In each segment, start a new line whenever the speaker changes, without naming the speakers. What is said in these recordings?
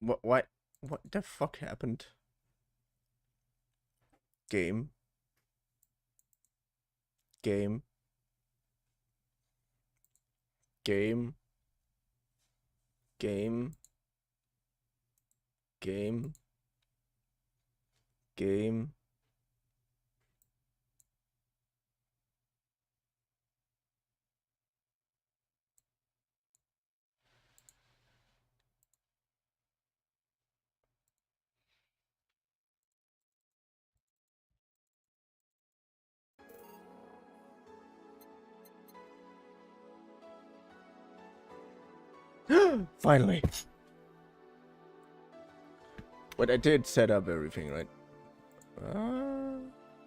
What the fuck happened? Game. Game. Game. Game. Game. Game. Finally. But I did set up everything, right?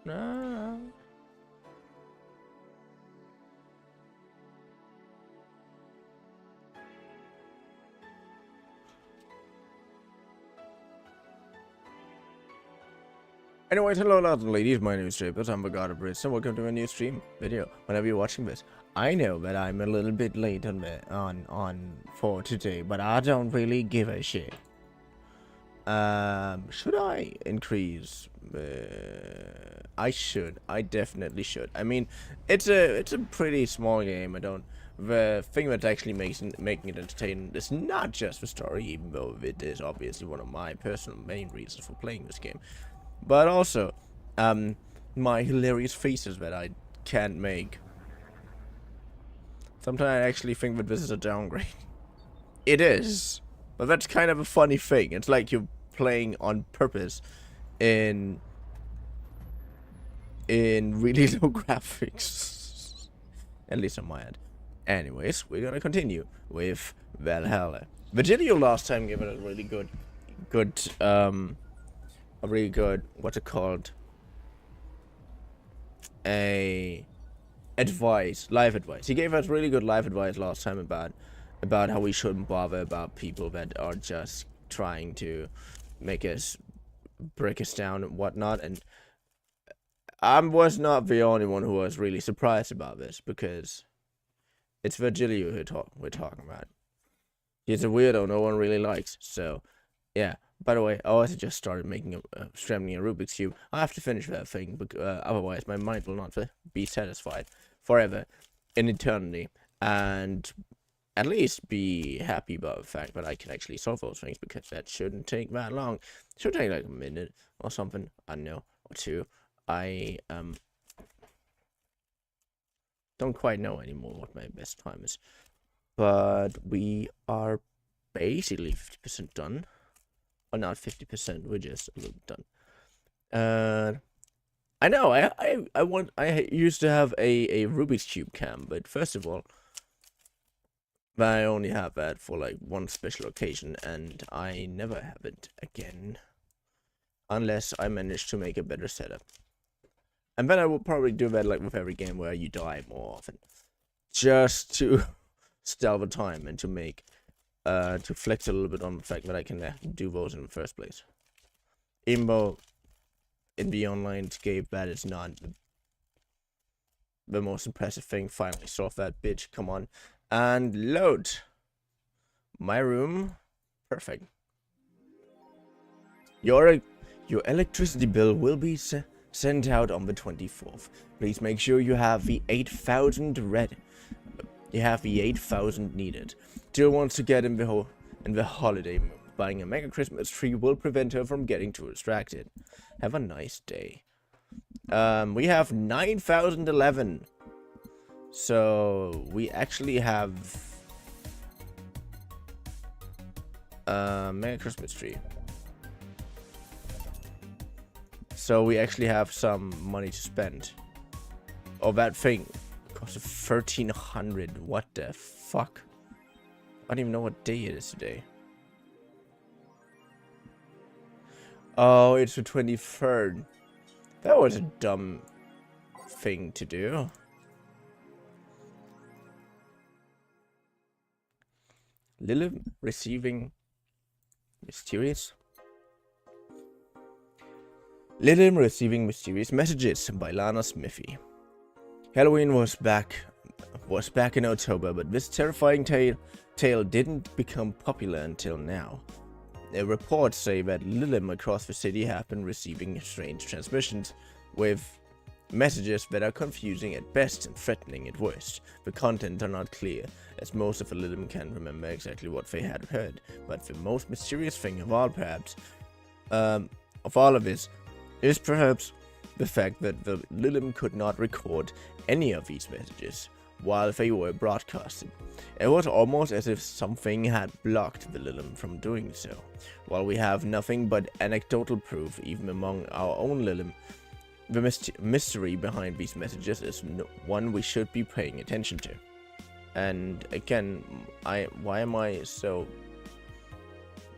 No. Anyways, hello lads and ladies, my name is Jacob, I'm Barista, and welcome to a new stream video. Whenever you're watching this, I know that I'm a little bit late on for today, but I don't really give a shit. Should I increase? I should. I definitely should. I mean, it's a pretty small game. The thing that actually making it entertaining is not just the story, even though it is obviously one of my personal main reasons for playing this game. But also, my hilarious faces that I can't make. Sometimes I actually think that this is a downgrade. It is. But that's kind of a funny thing. It's like you're playing on purpose in really low graphics. At least on my end. Anyways, we're gonna continue with Valhalla. Vergillios last time gave it a really good, what's it called? Life advice. He gave us really good life advice last time about how we shouldn't bother about people that are just trying to make us, break us down and whatnot. And I was not the only one who was really surprised about this, because it's Vergillios we're talking about. He's a weirdo no one really likes. So, yeah. By the way, I also just started making scrambling a Rubik's Cube. I have to finish that thing, otherwise my mind will not be satisfied forever, in eternity, and at least be happy about the fact that I can actually solve those things, because that shouldn't take that long. It should take like a minute or something, I don't know, or two. I don't quite know anymore what my best time is, but we are basically 50% done. Or not 50%, we're just a little done. I know, I used to have a Rubik's Cube cam, but first of all, I only have that for like one special occasion, and I never have it again, unless I manage to make a better setup. And then I will probably do that like with every game where you die more often, just to stall the time and to make to flex a little bit on the fact that I can do those in the first place. Even though in the online game that is not the most impressive thing. Finally solve that bitch. Come on. And load. My room. Perfect. Your electricity bill will be sent out on the 24th. Please make sure you have the 8,000 ready. You have the 8,000 needed. Jill wants to get in the holiday mood. Buying a mega Christmas tree will prevent her from getting too distracted. Have a nice day. We have 9,011. So we actually have mega Christmas tree. So we actually have some money to spend. Oh, that thing cost 1,300. What the fuck? I don't even know what day it is today. Oh, it's the 23rd. That was a dumb thing to do. Lily receiving mysterious messages by Lana Smithy. Halloween was back in October, but this terrifying tale didn't become popular until now. reports say that Lilim across the city have been receiving strange transmissions with messages that are confusing at best and threatening at worst. The content are not clear, as most of the Lilim can't remember exactly what they had heard, but the most mysterious thing of all, perhaps, of all of this, is perhaps the fact that the Lilim could not record any of these messages while they were broadcasted. It was almost as if something had blocked the Lilim from doing so. While we have nothing but anecdotal proof, even among our own Lilim, the mystery behind these messages is one we should be paying attention to. And again, why am I so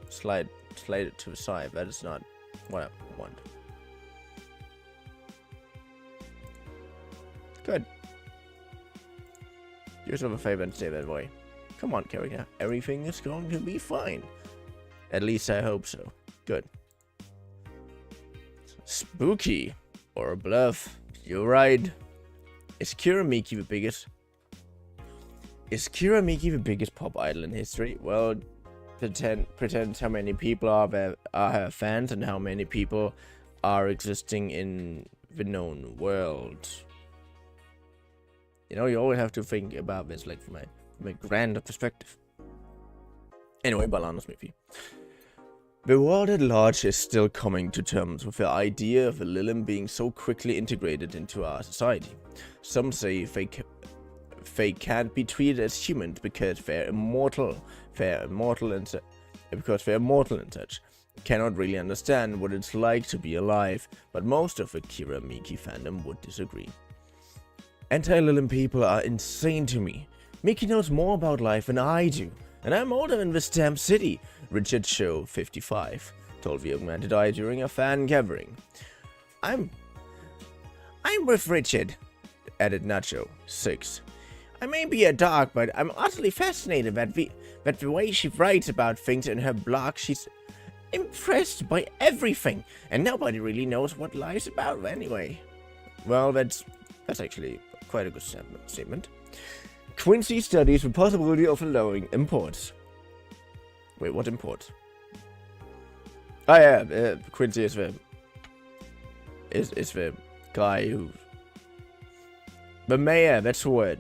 slated to the side? That is not what I want. Good. Do yourself a favor and stay that way. Come on, character. Everything is going to be fine. At least I hope so. Good. Spooky. Or a bluff. You're right. Is Kiramiki the biggest? Is Kiramiki the biggest pop idol in history? Well, pretend how many people are her fans and how many people are existing in the known world. You know, you always have to think about this like from a grander perspective. Anyway, Balanos movie. The world at large is still coming to terms with the idea of the Lilim being so quickly integrated into our society. Some say they can't be treated as humans because they're immortal. Because they're immortal and such. Cannot really understand what it's like to be alive, but most of the Kiramiki fandom would disagree. Anti-Lilim people are insane to me. Mickey knows more about life than I do, and I'm older in this damn city. Richard Show 55 told the young man to die during a fan gathering. I'm with Richard, added Nacho 6. I may be a dog, but I'm utterly fascinated that the way she writes about things in her blog. She's impressed by everything, and nobody really knows what life's about anyway. Well, that's actually quite a good statement. Quincy studies the possibility of allowing imports. Wait, what imports? Oh yeah, Quincy is the guy who... The mayor, that's the word.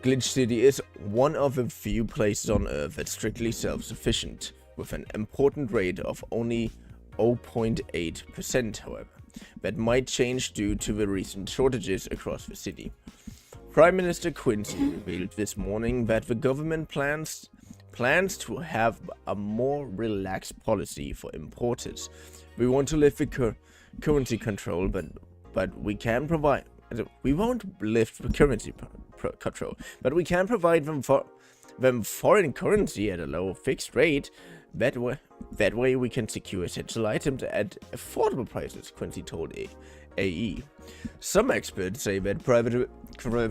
Glitch City is one of the few places on Earth that's strictly self-sufficient, with an important rate of only 0.8%, however. That might change due to the recent shortages across the city. Prime Minister Quincy revealed this morning that the government plans to have a more relaxed policy for importers. We want to lift the currency control, but we can provide. We won't lift the currency control, but we can provide them foreign currency at a low fixed rate. That way we can secure essential items at affordable prices, Quincy told AE. Some experts say that private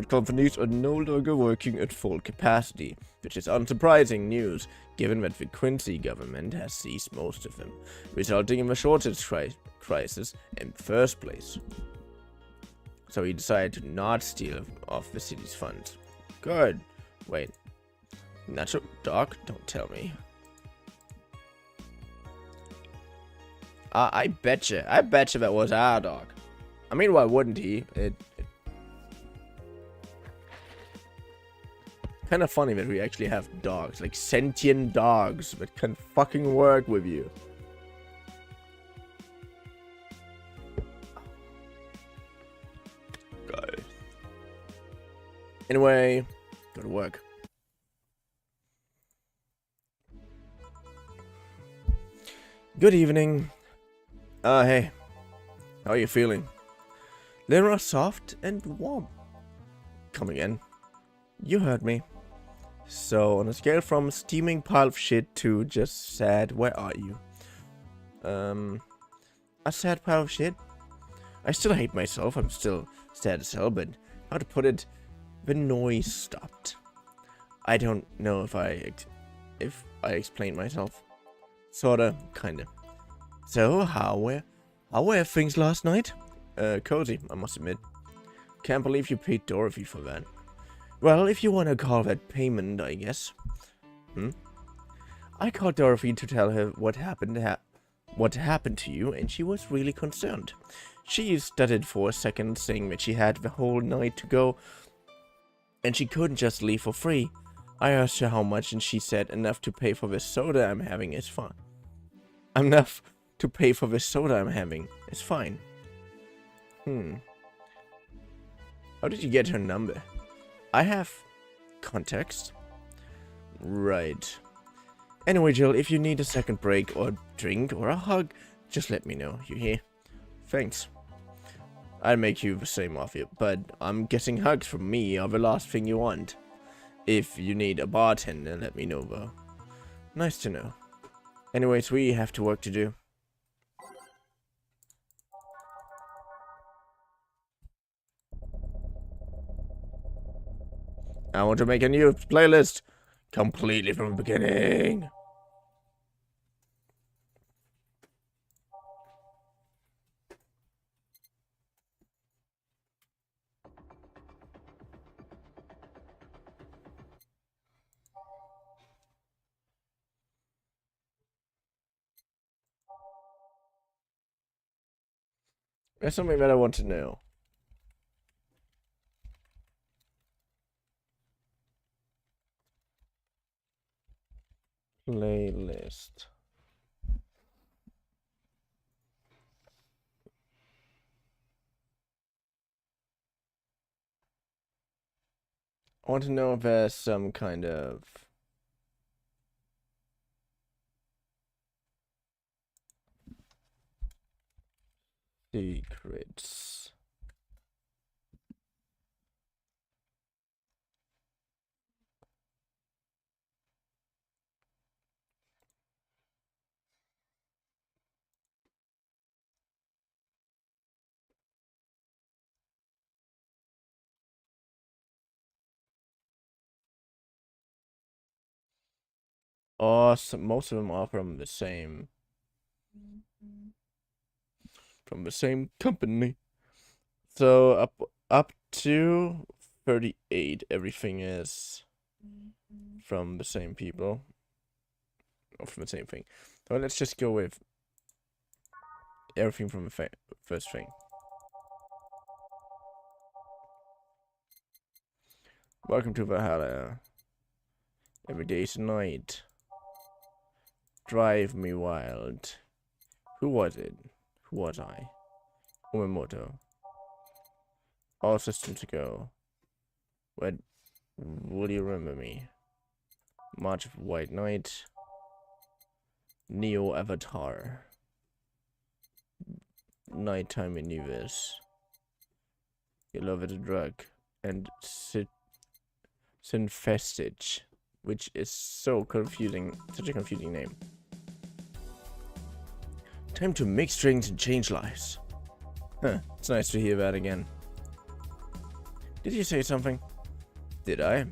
companies are no longer working at full capacity, which is unsurprising news, given that the Quincy government has seized most of them, resulting in the shortage crisis in the first place. So he decided to not steal off the city's funds. Good. Wait. Natural dog? Don't tell me. I betcha that was our dog. I mean, why wouldn't he? Kind of funny that we actually have dogs, like sentient dogs that can fucking work with you. God. Anyway, go to work. Good evening. Hey. How are you feeling? Little soft and warm. Come again. You heard me. So, on a scale from steaming pile of shit to just sad, where are you? A sad pile of shit? I still hate myself, I'm still sad as hell, but how to put it, the noise stopped. I don't know if I explained myself. Sorta, kinda. So, how were things last night? Cozy, I must admit. Can't believe you paid Dorothy for that. Well, if you want to call that payment, I guess. I called Dorothy to tell her what happened to you, and she was really concerned. She stuttered for a second, saying that she had the whole night to go, and she couldn't just leave for free. I asked her how much, and she said enough to pay for the soda I'm having is fine. Enough to pay for the soda I'm having is fine. How did you get her number? I have context. Right. Anyway, Jill, if you need a second break or drink or a hug, just let me know. You hear? Thanks. I'll make you the same offer, but I'm guessing hugs from me are the last thing you want. If you need a bartender, let me know, though. Nice to know. Anyways, we have to work to do. I want to make a new playlist. Completely from the beginning. There's something that I want to know. Playlist. I want to know if there's some kind of secrets. Most of them are from the same company. So up to 38, everything is from the same people, or from the same thing. So let's just go with everything from the first thing. Welcome to Valhalla. Every day's night. Drive me wild. Who was it? Who was I? Umemoto. All systems go. Will you remember me? March of White Knight. Neo Avatar. Nighttime Universe. You love it a drug. And Synfestage, which is so confusing, such a confusing name. Time to mix drinks and change lives. Huh, it's nice to hear that again. Did you say something? Did I?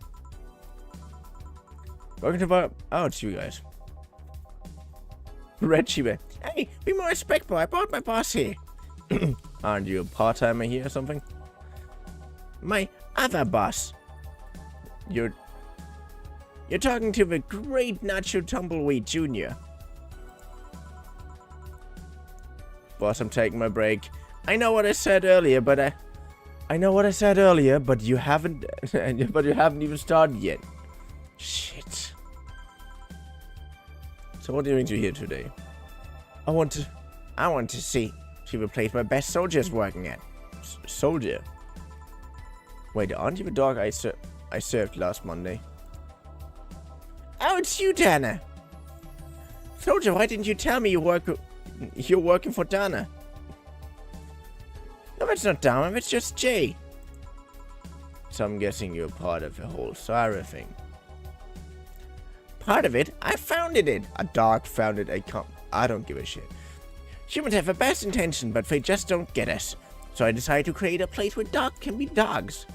Welcome to our ouch, you guys. Red Shiba. Hey, be more respectful. I brought my boss here. Aren't you a part-timer here or something? My other boss. You're talking to the great Nacho Tumbleweed Jr. Boss, I'm taking my break. I know what I said earlier, but you haven't even started yet. Shit. So what are you doing here today? I want to see the place my best soldier's working at. Soldier? Wait, aren't you the dog I served last Monday? Oh, it's you, Dana. Soldier, why didn't you tell me you're working for Dana? No, that's not Dana, it's just Jay. So I'm guessing you're part of the whole Sarah thing. Part of it? I founded it. A dog founded a I don't give a shit. Humans have the best intention, but they just don't get us. So I decided to create a place where dogs can be dogs.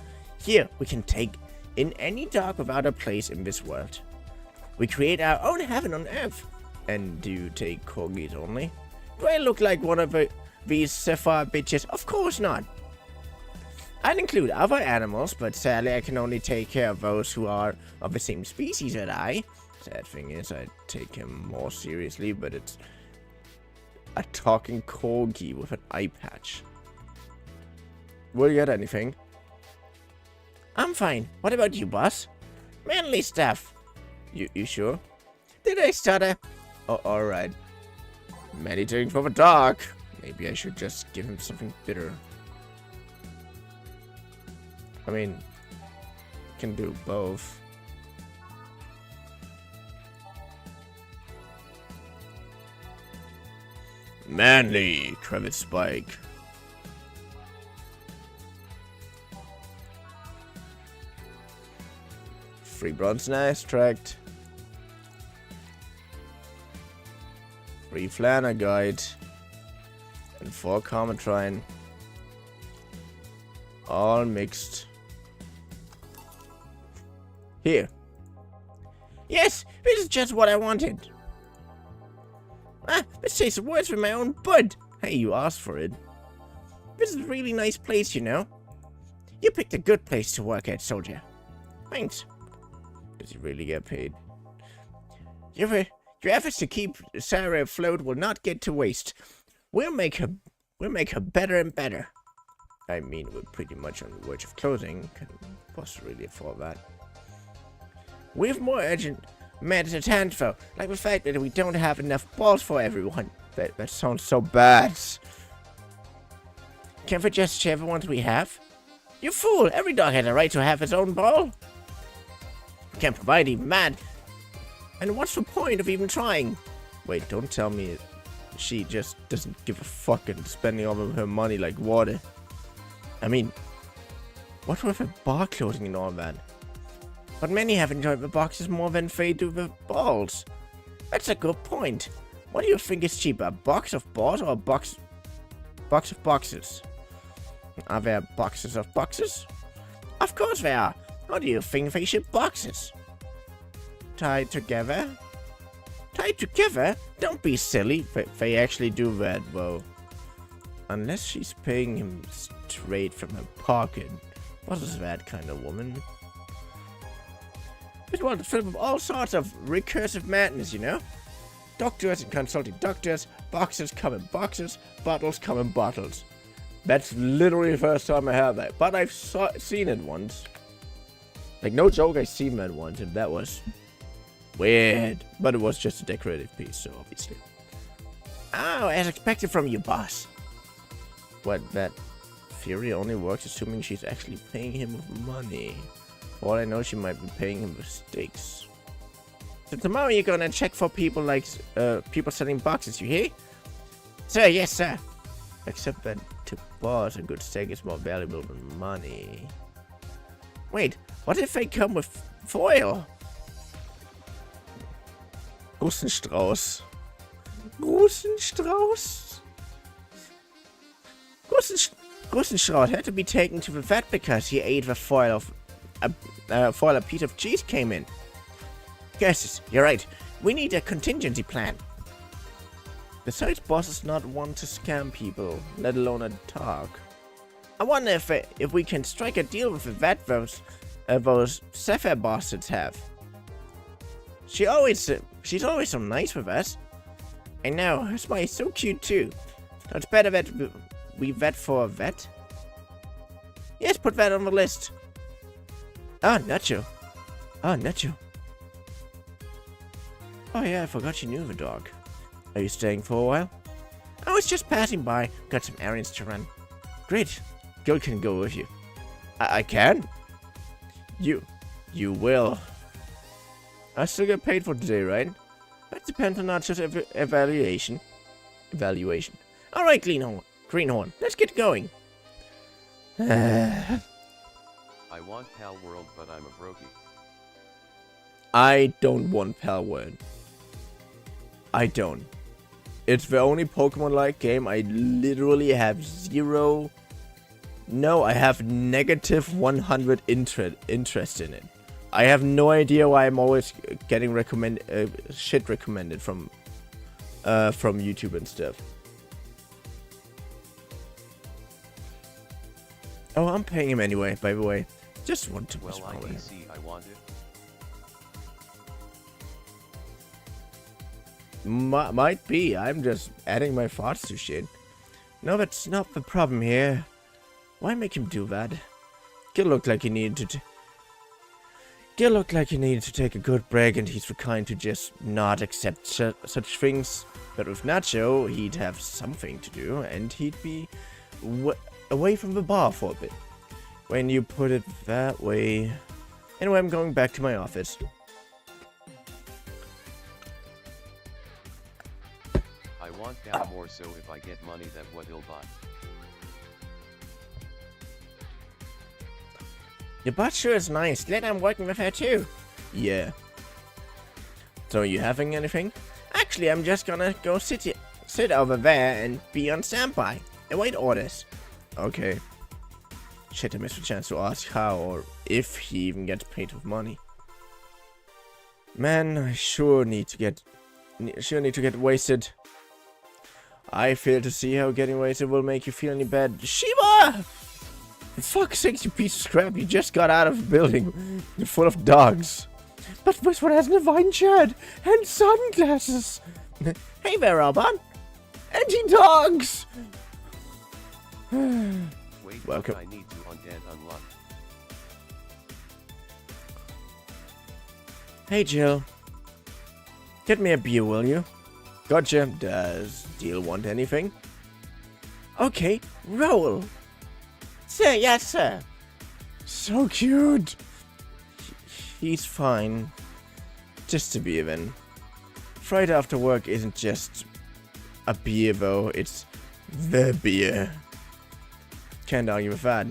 Here, we can take in any dog without a place in this world. We create our own heaven on earth. And do you take corgis only? Do I look like one of these Sapphire bitches? Of course not. I'd include other animals, but sadly I can only take care of those who are of the same species as I. Sad thing is, I take him more seriously, but it's a talking corgi with an eye patch. Will you get anything? I'm fine. What about you, boss? Manly stuff. You sure? Did I stutter? Oh, alright. Many things for the dog. Maybe I should just give him something bitter. I mean, can do both. Manly, crevice spike. Free bronze nice tract. Free flanner guide. And 4 Carmetrine. All mixed. Here. Yes, this is just what I wanted. Let's say some words from my own bud. Hey, you asked for it. This is a really nice place, you know. You picked a good place to work at, soldier. Thanks. Does he really get paid? Your efforts to keep Sarah afloat will not get to waste. We'll make her better and better. I mean, we're pretty much on the verge of closing. Can boss really afford that? We have more urgent matters at hand, though, like the fact that we don't have enough balls for everyone. That sounds so bad. Can't we just share the ones we have? You fool! Every dog has a right to have his own ball. Can't provide even that. And what's the point of even trying? Wait, don't tell me she just doesn't give a fuck and spending all of her money like water. I mean, what with her bar clothing and all that? But many have enjoyed the boxes more than they do the balls. That's a good point. What do you think is cheaper, a box of balls or a box of boxes? Are there boxes of boxes? Of course there are. How do you think they ship boxes? Tied together? Tied together? Don't be silly. They actually do that, though. Unless she's paying him straight from her pocket. What is that kind of woman? It was filled with all sorts of recursive madness, you know? Doctors and consulting doctors, boxes come in boxes, bottles come in bottles. That's literally the first time I heard that, but I've seen it once. Like, no joke, I've seen that once, and that was weird. But it was just a decorative piece, so obviously. Oh, as expected from you, boss. What, that theory only works assuming she's actually paying him with money. For all I know, she might be paying him with steaks. So tomorrow you're gonna check for people like, people selling boxes, you hear? Sir, yes, sir. Except that to boss, a good steak is more valuable than money. Wait, what if they come with foil? Russenstrauß. Russenstrauß? Russenstrauß had to be taken to the vet because he ate the foil of a piece of cheese came in. Yes, you're right. We need a contingency plan. Besides, boss is not one to scam people, let alone a dog. I wonder if we can strike a deal with the vet those Sapphire bastards have. She's always so nice with us. I know, her smile is so cute too. So it's better that we vet for a vet. Yes, put that on the list. Ah, Nacho. Ah, Nacho. Oh yeah, I forgot you knew the dog. Are you staying for a while? I was just passing by. Got some errands to run. Great. Gil can go with you. I can? You will. I still get paid for today, right? That depends on Nacho's evaluation. Alright, Greenhorn. Let's get going.
I want Pal World, but I'm a brokey.
I don't want Pal World. I don't. It's the only Pokemon-like game I literally have zero... No, I have negative 100 interest in it. I have no idea why I'm always getting shit recommended from YouTube and stuff. Oh, I'm paying him anyway, by the way. Just want to...
Well, I see, I want it.
Might be. I'm just adding my thoughts to shit. No, that's not the problem here. Why make him do that? Gil looked like he needed to. Gil looked like he needed to take a good break, and he's the kind to just not accept such things. But with Nacho, he'd have something to do, and he'd be away from the bar for a bit. When you put it that way. Anyway, I'm going back to my office.
I want Cal more, so if I get money, that what he'll buy.
Your butt sure is nice. Glad I'm working with her too. Yeah. So you having anything? Actually, I'm just gonna go sit over there and be on standby. Await orders. Okay. Shit, I missed a chance to ask how or if he even gets paid with money. Man, I sure need to get wasted. I fail to see how getting wasted will make you feel any bad. Shiva! For fuck's sake, you piece of scrap, you just got out of a building full of dogs. But this one has a vine shirt and sunglasses. Hey there, Robot. Anti-dogs!
Wait,
welcome.
I need to unlock.
Hey, Jill. Get me a beer, will you? Gotcha. Does Jill want anything? Okay, roll. Sir, yes, sir. So cute. He's fine. Just a beer, then. Friday after work isn't just a beer, though. It's the beer. Can't argue with that.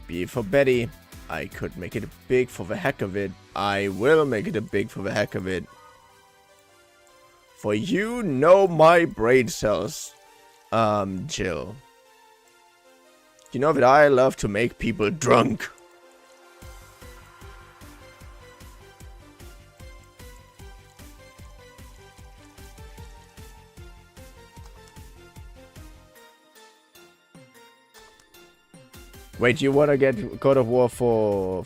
Beer for Betty. I could make it a big for the heck of it. I will make it a big for the heck of it. For you know my brain cells. Jill. You know that I love to make people drunk. Wait, you wanna get God of War for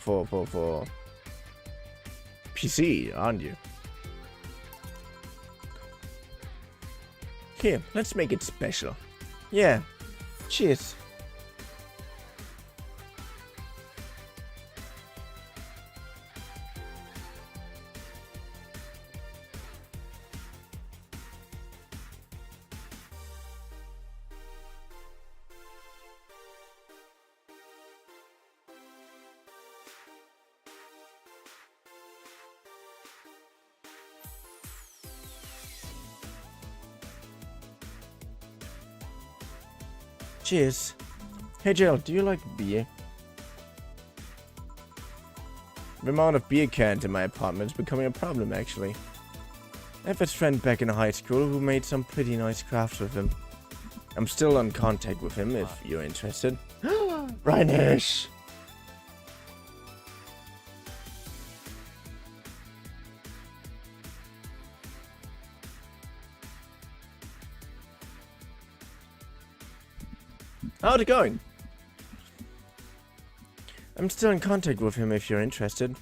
PC, aren't you? Here, let's make it special. Yeah. Cheers. Cheers. Hey Jill, do you like beer? The amount of beer cans in my apartment is becoming a problem, actually. I have a friend back in high school who made some pretty nice crafts with him. I'm still in contact with him if you're interested. Reinish! How's it going? I'm still in contact with him if you're interested.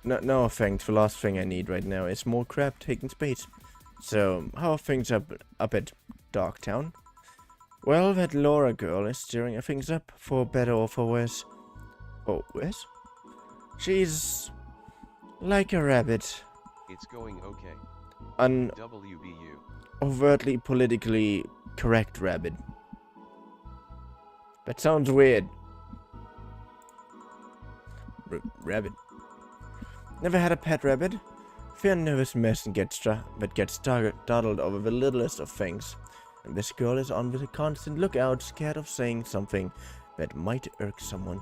No thanks, the last thing I need right now is more crap taking space. So, how are things up at Darktown? Well, that Laura girl is stirring things up, for better or for worse. Oh, worse? She's like a rabbit.
It's going okay.
An
WBU.
overtly politically correct rabbit. That sounds weird. Rabbit. Never had a pet rabbit? Fear a nervous mess and gets startled over the littlest of things. And this girl is on the constant lookout, scared of saying something that might irk someone.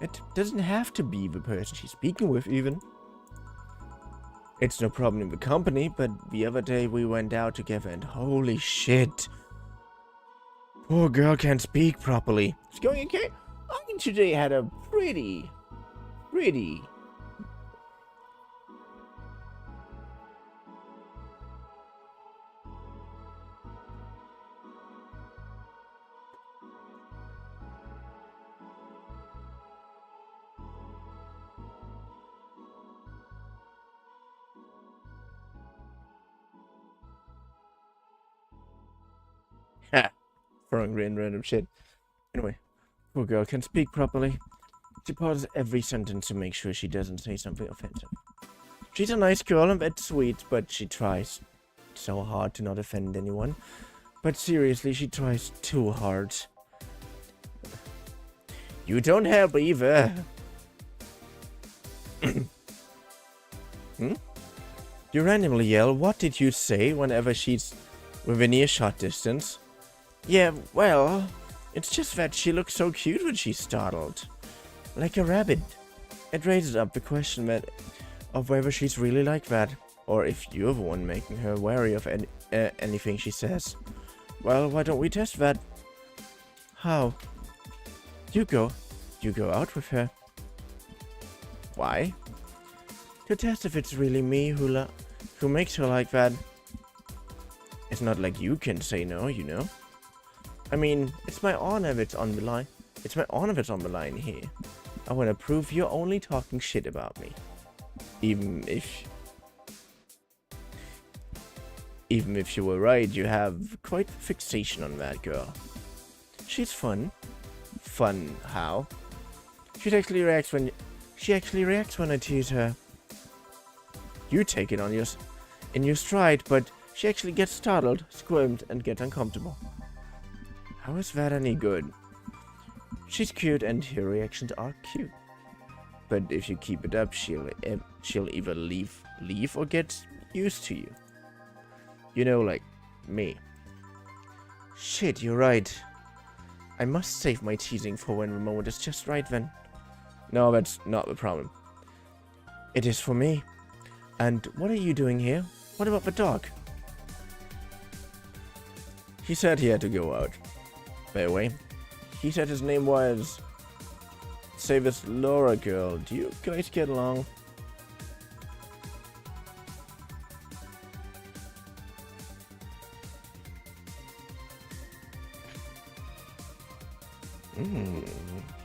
It doesn't have to be the person she's speaking with, even. It's no problem in the company, but the other day we went out together and holy shit. Poor girl can't speak properly. It's going okay? I today had a pretty... hungry and random shit. Anyway, poor girl can't speak properly. She pauses every sentence to make sure she doesn't say something offensive. She's a nice girl and that's sweet, but she tries so hard to not offend anyone. But seriously, she tries too hard. You don't help either. You randomly yell, "What did you say?" whenever she's within earshot distance. Yeah, well, it's just that she looks so cute when she's startled. Like a rabbit. It raises up the question of whether she's really like that, or if you're the one making her wary of anything she says. Well, why don't we test that? How? You go out with her. Why? To test if it's really me who makes her like that. It's not like you can say no, you know. I mean, it's my honor that's on the line. It's my honor that's on the line here. I want to prove you're only talking shit about me. Even if you were right, you have quite a fixation on that girl. She's fun. Fun how? She actually reacts when I tease her. You take it in your stride, but she actually gets startled, squirmed, and gets uncomfortable. How is that any good? She's cute and her reactions are cute. But if you keep it up, she'll either leave or get used to you. You know, like me. Shit, you're right. I must save my teasing for when the moment is just right then. No, that's not the problem. It is for me. And what are you doing here? What about the dog? He said he had to go out. By the way, he said his name was... Say this Laura girl. Do you guys get along?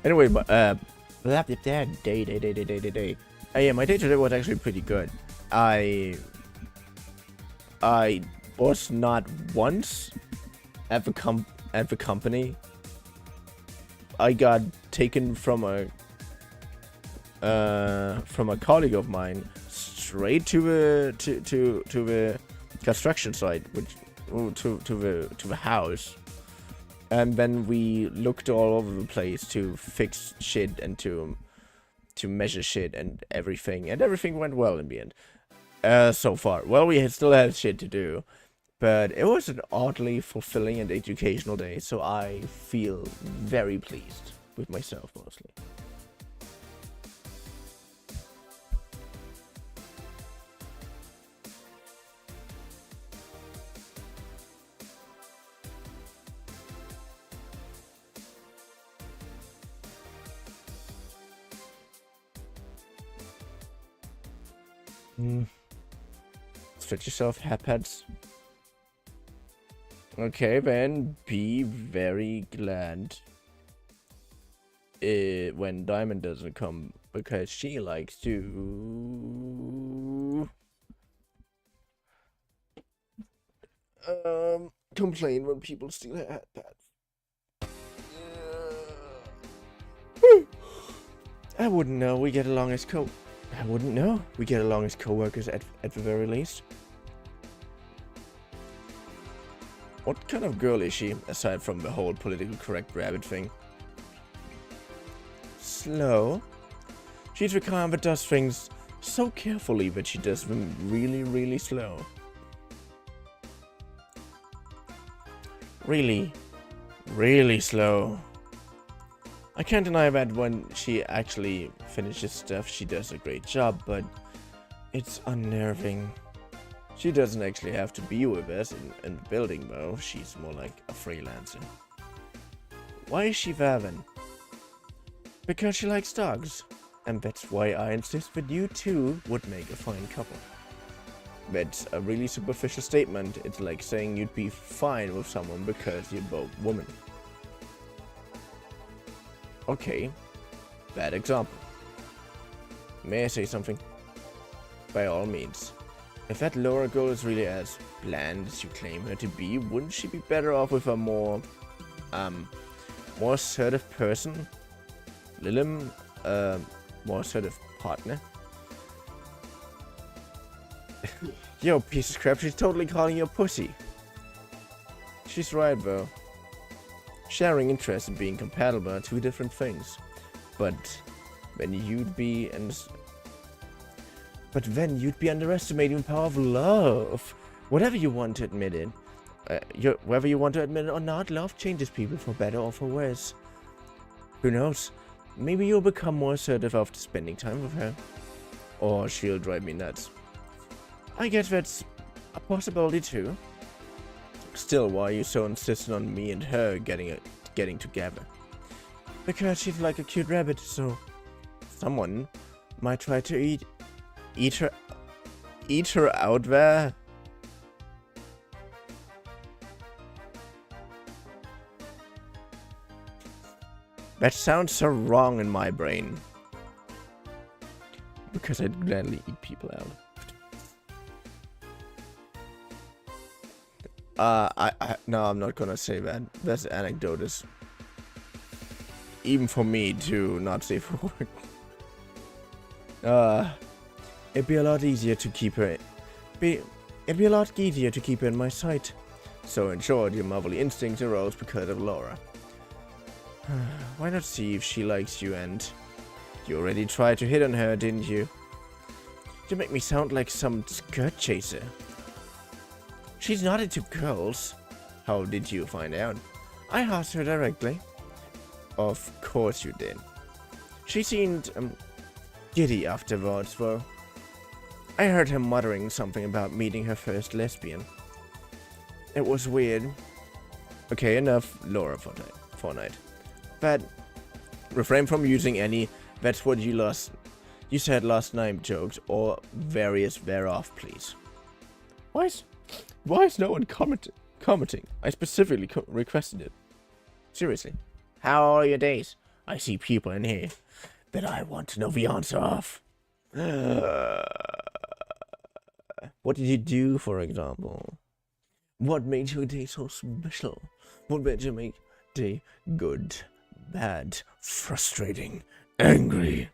Anyway, but day. Yeah, my day today was actually pretty good. I was not once at the company. I got taken from a colleague of mine straight to the construction site, which to the house. And then we looked all over the place to fix shit and to measure shit and everything went well in the end. So far. Well, we still have shit to do, but it was an oddly fulfilling and educational day, so I feel very pleased with myself mostly. Stretch yourself, hairpads. Okay, then be very glad when Diamond doesn't come, because she likes to complain when people steal her hatpads. I wouldn't know. We get along as co-workers at the very least. What kind of girl is she, aside from the whole politically correct rabbit thing? Slow. She's the kind that does things so carefully that she does them really, really slow. Really, really slow. I can't deny that when she actually finishes stuff, she does a great job, but it's unnerving. She doesn't actually have to be with us in the building, though. She's more like a freelancer. Why is she there then? Because she likes dogs. And that's why I insist that you two would make a fine couple. That's a really superficial statement. It's like saying you'd be fine with someone because you're both women. Okay, bad example. May I say something? By all means. If that Laura girl is really as bland as you claim her to be, wouldn't she be better off with a more more assertive person. Lilim, more assertive partner. Yo, piece of crap, she's totally calling you a pussy. She's right, bro. Sharing interests and being compatible are two different things. But then you'd be underestimating the power of love. Whatever you want to admit it, whether you want to admit it or not, love changes people for better or for worse. Who knows? Maybe you'll become more assertive after spending time with her. Or she'll drive me nuts. I guess that's a possibility too. Still, why are you so insistent on me and her getting together? Because she's like a cute rabbit, so someone might try to eat her out there. That sounds so wrong in my brain. Because I'd gladly eat people out. No, I'm not gonna say that. That anecdote is even for me to not say for work. It'd be a lot easier to keep her. It'd be a lot easier to keep her in my sight. So in short, your motherly instincts arose because of Laura. Why not see if she likes you? And you already tried to hit on her, didn't you? You make me sound like some skirt chaser. She's not into girls. How did you find out? I asked her directly. Of course you did. She seemed giddy afterwards, though. I heard her muttering something about meeting her first lesbian. It was weird. Okay, enough Laura for night. But refrain from using any "that's what you said last night" jokes or various thereof, please. Why is no one commenting? I specifically requested it. Seriously. How are your days? I see people in here that I want to know the answer of. What did you do, for example? What made your day so special? What made you make day good, bad, frustrating, angry?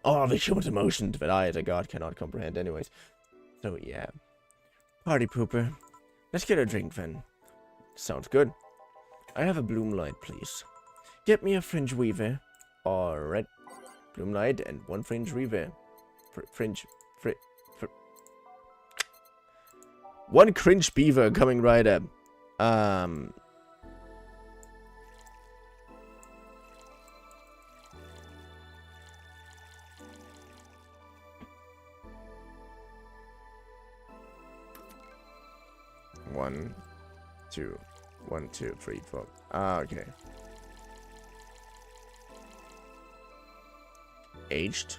All the human emotions that I as a god cannot comprehend anyways. So yeah. Party pooper. Let's get a drink then. Sounds good. I have a bloom light, please. Get me a fringe weaver. Alright. Bloom light and one fringe weaver. One cringe beaver coming right up. One, two, 1, 2, 3, 4. Okay. Aged,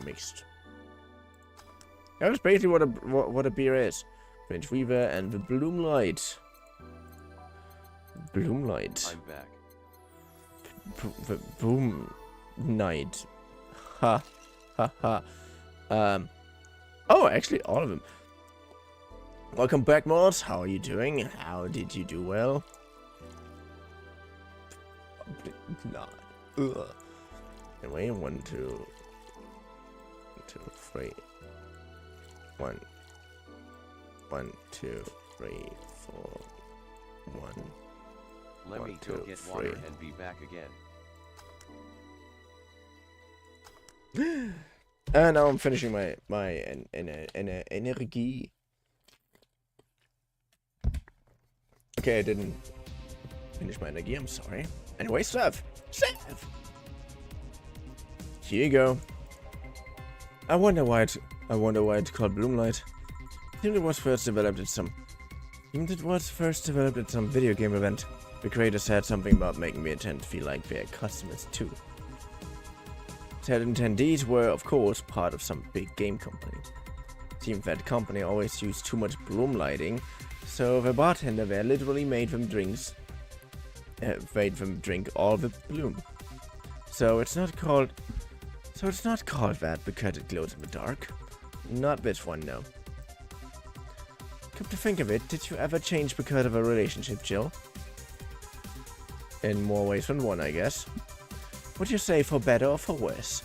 mixed. That's basically what a beer is. French Weaver and the Bloom Light. Bloom Light.
I'm back.
The Boom Night. Ha. Ha ha. Oh, actually, all of them. Welcome back, mods. How are you doing? How did you do well? Not. Ugh. Anyway, 1, 2, 3. 1, 2, 3, 4. 1.
Let me go get water and be back again.
And now I'm finishing my energy. Okay, I didn't finish my energy. I'm sorry. Anyway, Sev. Here you go. I wonder why it's called Bloomlight. It was first developed at some video game event. The creators said something about making the attendees feel like their customers too. Said attendees were, of course, part of some big game company. Seems that company always used too much bloom lighting, so the bartender there literally made them drink all the bloom. So it's not called that because it glows in the dark. Not this one, no. Come to think of it, did you ever change because of a relationship, Jill? in more ways than one, I guess. Would you say for better or for worse?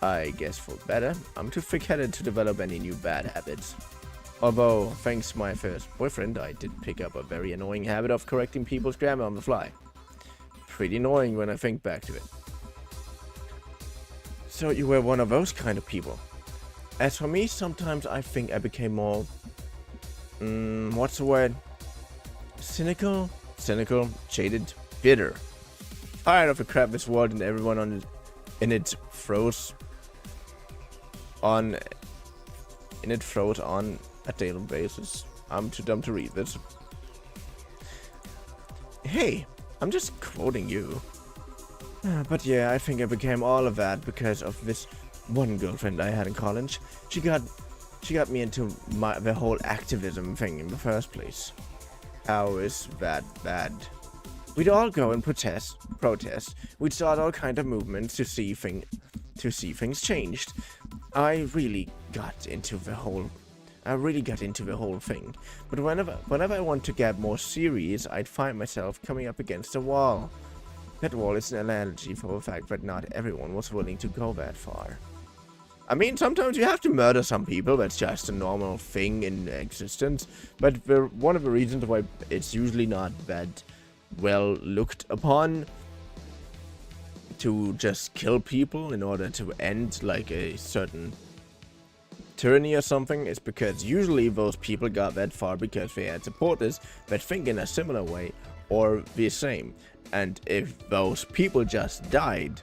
I guess for better. I'm too thick-headed to develop any new bad habits. Although, thanks to my first boyfriend, I did pick up a very annoying habit of correcting people's grammar on the fly. Pretty annoying when I think back to it. So you were one of those kind of people. As for me, sometimes I think I became more... what's the word? Cynical, jaded, bitter. Tired of the crap this world and everyone in it throws on a daily basis. I'm too dumb to read this. Hey, I'm just quoting you. But yeah, I think I became all of that because of this one girlfriend I had in college. She got me into the whole activism thing in the first place. How is that bad? We'd all go and protest. We'd start all kind of movements to see things changed. I really got into the whole thing. But whenever I want to get more serious, I'd find myself coming up against a wall. That wall is an analogy for the fact that not everyone was willing to go that far. I mean, sometimes you have to murder some people, that's just a normal thing in existence, but one of the reasons why it's usually not that well looked upon to just kill people in order to end like a certain tyranny or something is because usually those people got that far because they had supporters that think in a similar way or the same. And if those people just died,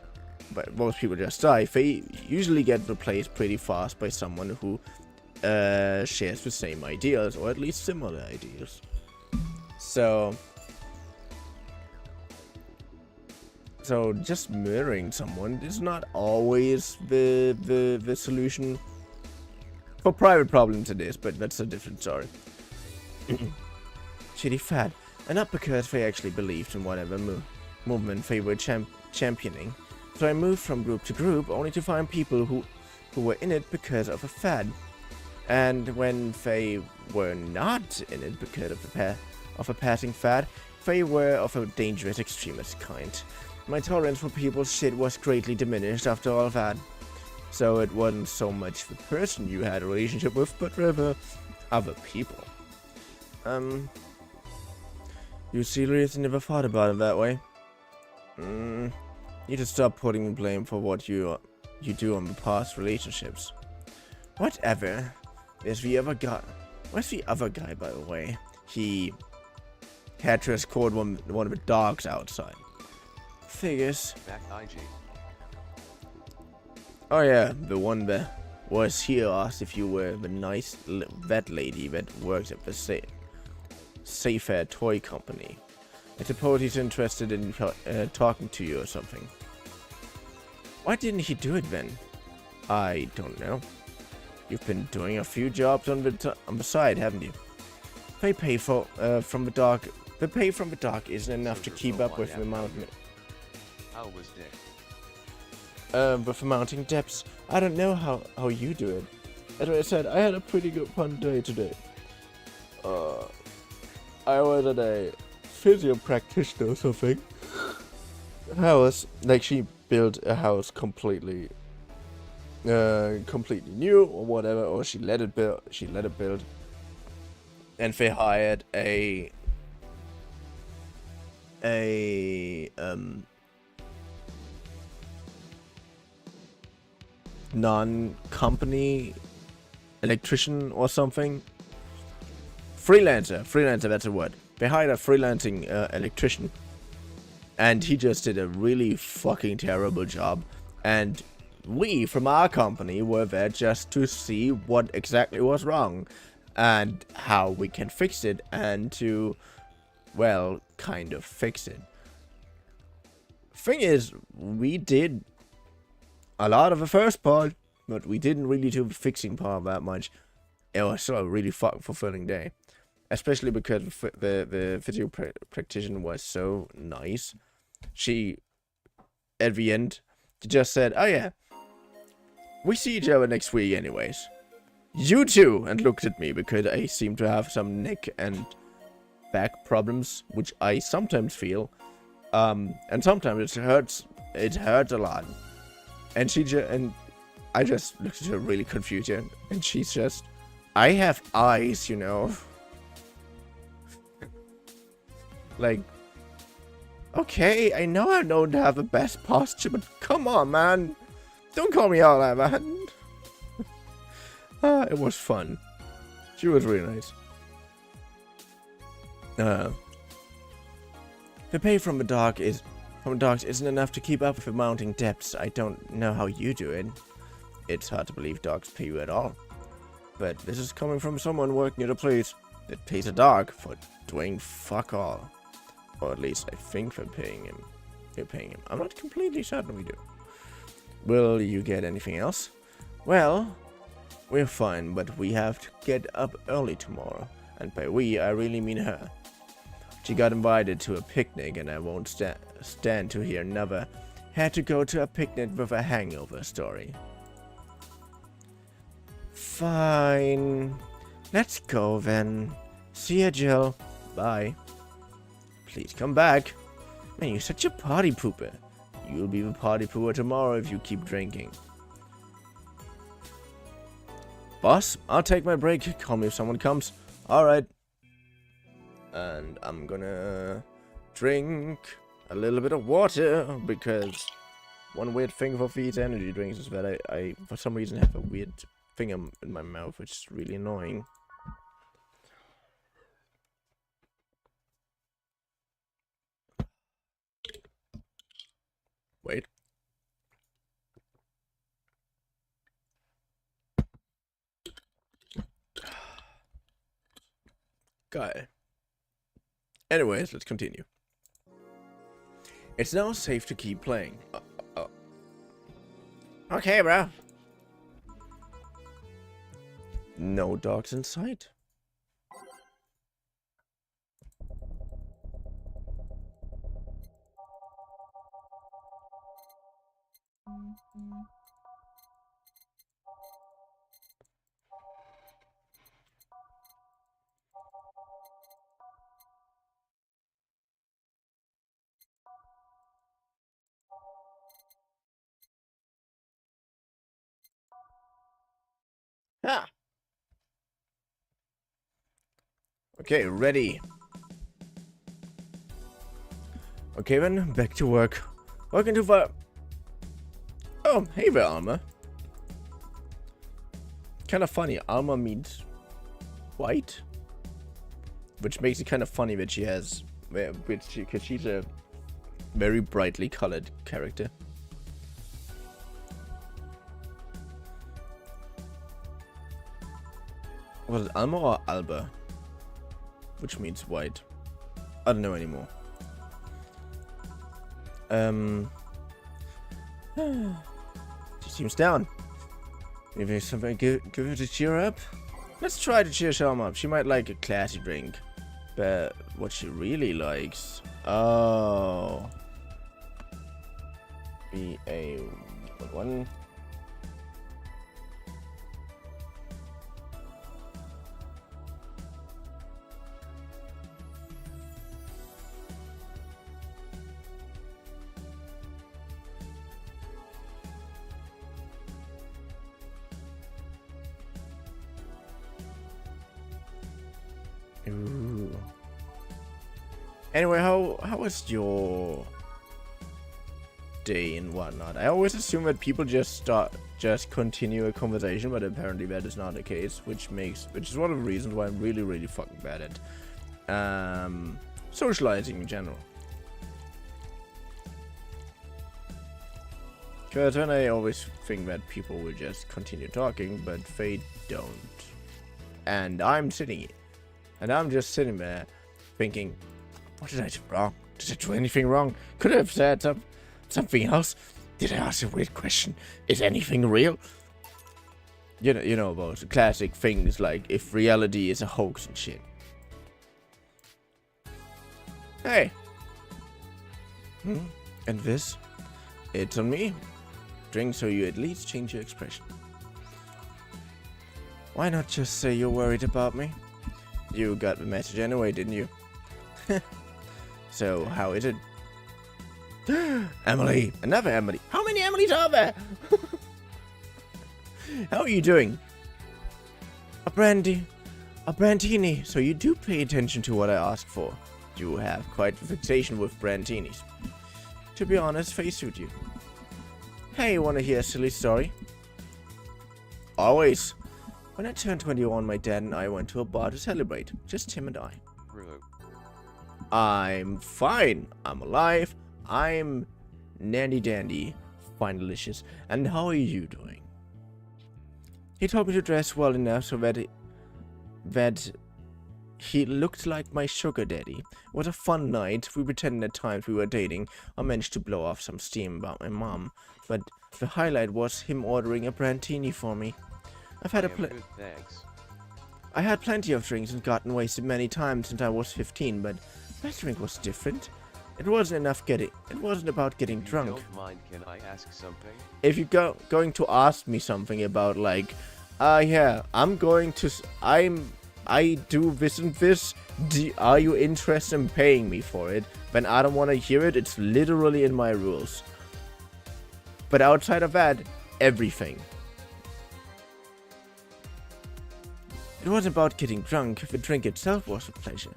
they usually get replaced pretty fast by someone who shares the same ideas, or at least similar ideas. So just murdering someone is not always the solution. For private problems it is, but that's a different story. Shitty fad. And not because they actually believed in whatever movement they were championing. So I moved from group to group only to find people who were in it because of a fad. And when they were not in it because of a passing fad, they were of a dangerous extremist kind. My tolerance for people's shit was greatly diminished after all that. So it wasn't so much the person you had a relationship with, but rather other people. You seriously never thought about it that way? You need to stop putting blame for what you do on the past relationships. Whatever. Where's the other guy, by the way? He had to escort one of the dogs outside. Figures.
Back IG.
Oh yeah, the one that was here asked if you were the nice vet lady that works at the Sayfair toy company. I suppose he's interested in talking to you or something. Why didn't he do it then? I don't know. You've been doing a few jobs on the side, haven't you? They pay from the dog. The pay from the dog isn't enough to keep up with the mountain.
How was Dick?
With the mounting depths. I don't know how you do it. As I said, I had a pretty good fun day today. I was at a physio practitioner or something. House, like she built a house completely new or whatever, or she let it build. And they hired a non-company electrician or something. Freelancer, that's a word. They hired a freelancing electrician, and he just did a really fucking terrible job. And we, from our company, were there just to see what exactly was wrong, and how we can fix it, and to, well, kind of fix it. Thing is, we did a lot of the first part, but we didn't really do the fixing part that much. It was still a really fucking fulfilling day. Especially because the physio practitioner was so nice. She, at the end, just said, "Oh yeah, we see each other next week anyways. You too," and looked at me because I seem to have some neck and back problems, which I sometimes feel. And sometimes it hurts a lot. And I just looked at her really confused, and she's just, I have eyes, you know. Like, okay, I know I don't have the best posture, but come on, man. Don't call me all that, man. It was fun. She was really nice. The pay from the dogs isn't enough to keep up with the mounting debts. I don't know how you do it. It's hard to believe dogs pay you at all. But this is coming from someone working at a place that pays a dog for doing fuck all. Or at least I think they're paying him. They're paying him. I'm not completely certain we do. Will you get anything else? Well, we're fine, but we have to get up early tomorrow. And by we, I really mean her. She got invited to a picnic, and I won't stand to hear another had to go to a picnic with a hangover story. Fine. Let's go then. See ya, Jill. Bye. Please come back. Man, you're such a party pooper. You'll be the party pooper tomorrow if you keep drinking. Boss, I'll take my break. Call me if someone comes. Alright. And I'm gonna drink a little bit of water, because one weird thing for these energy drinks is that I for some reason have a weird thing in my mouth, which is really annoying. Wait. Guy. Anyways, let's continue. It's now safe to keep playing. Okay, bro. No dogs in sight. Ah. Okay, ready. Okay then, back to work. Welcome to the... Oh, hey there, Alma. Kind of funny, Alma means white, which makes it kind of funny that she has, because she's a very brightly colored character. Was it Alma or Alba? Which means white. I don't know anymore. She seems down. Maybe something give her to cheer up? Let's try to cheer Shalma up. She might like a classy drink. But what she really likes... Oh. BA11. Ooh. Anyway, how was your day and whatnot? I always assume that people just continue a conversation, but apparently that is not the case, which is one of the reasons why I'm really fucking bad at socializing in general. Because then I always think that people will just continue talking, but they don't. And I'm just sitting there thinking, what did I do wrong? Did I do anything wrong? Could I have said something else? Did I ask a weird question? Is anything real? You know about classic things like if reality is a hoax and shit. Hey. And this? It's on me. Drink so you at least change your expression. Why not just say you're worried about me? You got the message anyway, didn't you? So, how is it? Emily, another Emily. How many Emilys are there? How are you doing? A brandini. So you do pay attention to what I ask for. You have quite a fixation with brandinis. To be honest, they suit you. Hey, wanna hear a silly story? Always. When I turned 21, my dad and I went to a bar to celebrate. Just him and I. I'm fine. I'm alive. I'm nandy dandy. Fine delicious. And how are you doing? He told me to dress well enough so that he looked like my sugar daddy. It was a fun night. We pretended at times we were dating. I managed to blow off some steam about my mom. But the highlight was him ordering a brandini for me. I had plenty of drinks and gotten wasted many times since I was 15, but that drink was different. It wasn't about getting drunk.
Don't mind, can I ask something?
If you're going to ask me something about like, yeah, I do this and this, are you interested in paying me for it? Then I don't want to hear it. It's literally in my rules. But outside of that, everything. It wasn't about getting drunk. The drink itself was a pleasure.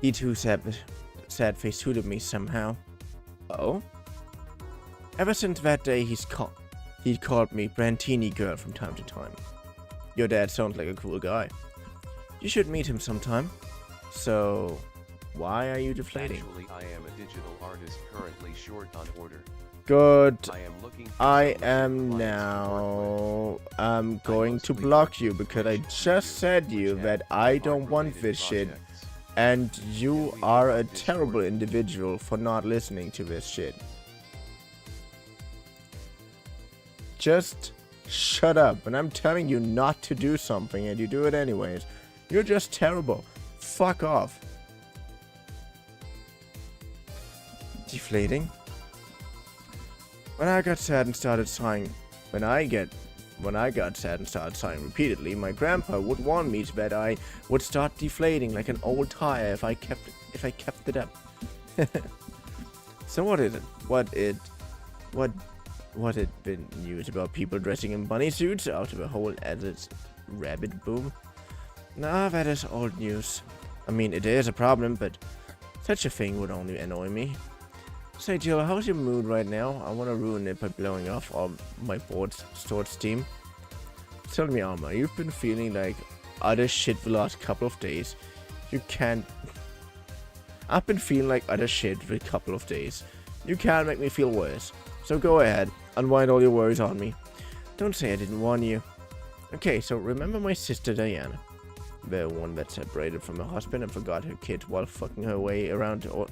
He too sad face suited me somehow. Oh? Ever since that day, he'd called me Brandini girl from time to time. Your dad sounds like a cool guy. You should meet him sometime. So, why are you deflating?
Actually, I am a digital artist currently short on order.
Good.
I
am now going to block you because I just said you that I don't want this shit. And you are a terrible individual for not listening to this shit. Just shut up. And I'm telling you not to do something and you do it anyways. You're just terrible. Fuck off. Deflating? When I got sad and started sighing repeatedly, my grandpa would warn me that I would start deflating like an old tire if I kept it up. So what had been news about people dressing in bunny suits after the whole added rabbit boom? Nah, that is old news. I mean, it is a problem, but such a thing would only annoy me. Say, Jill, how's your mood right now? I want to ruin it by blowing off all my board's stored steam. Tell me, Alma, you've been feeling like utter shit the last couple of days. I've been feeling like utter shit for a couple of days. You can't make me feel worse. So go ahead, unwind all your worries on me. Don't say I didn't warn you. Okay, so remember my sister Diana? The one that separated from her husband and forgot her kid while fucking her way around or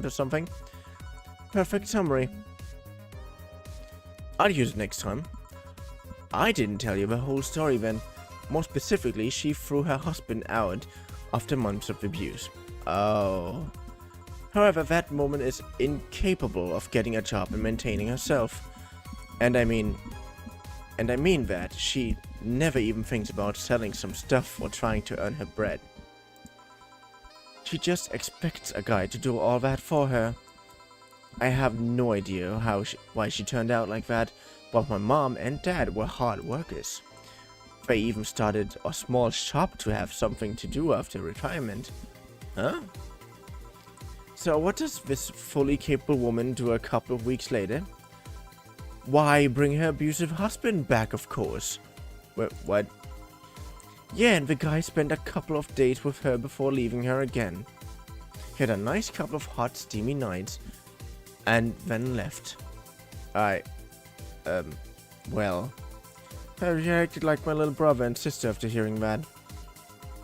something? Perfect summary. I'll use it next time. I didn't tell you the whole story then. More specifically, she threw her husband out after months of abuse. Oh. However, that woman is incapable of getting a job and maintaining herself. And I mean that she never even thinks about selling some stuff or trying to earn her bread. She just expects a guy to do all that for her. I have no idea why she turned out like that, but my mom and dad were hard workers. They even started a small shop to have something to do after retirement. Huh? So what does this fully capable woman do a couple of weeks later? Why, bring her abusive husband back, of course. What? Yeah, and the guy spent a couple of days with her before leaving her again. He had a nice couple of hot, steamy nights, and then left. Well, I reacted like my little brother and sister after hearing that.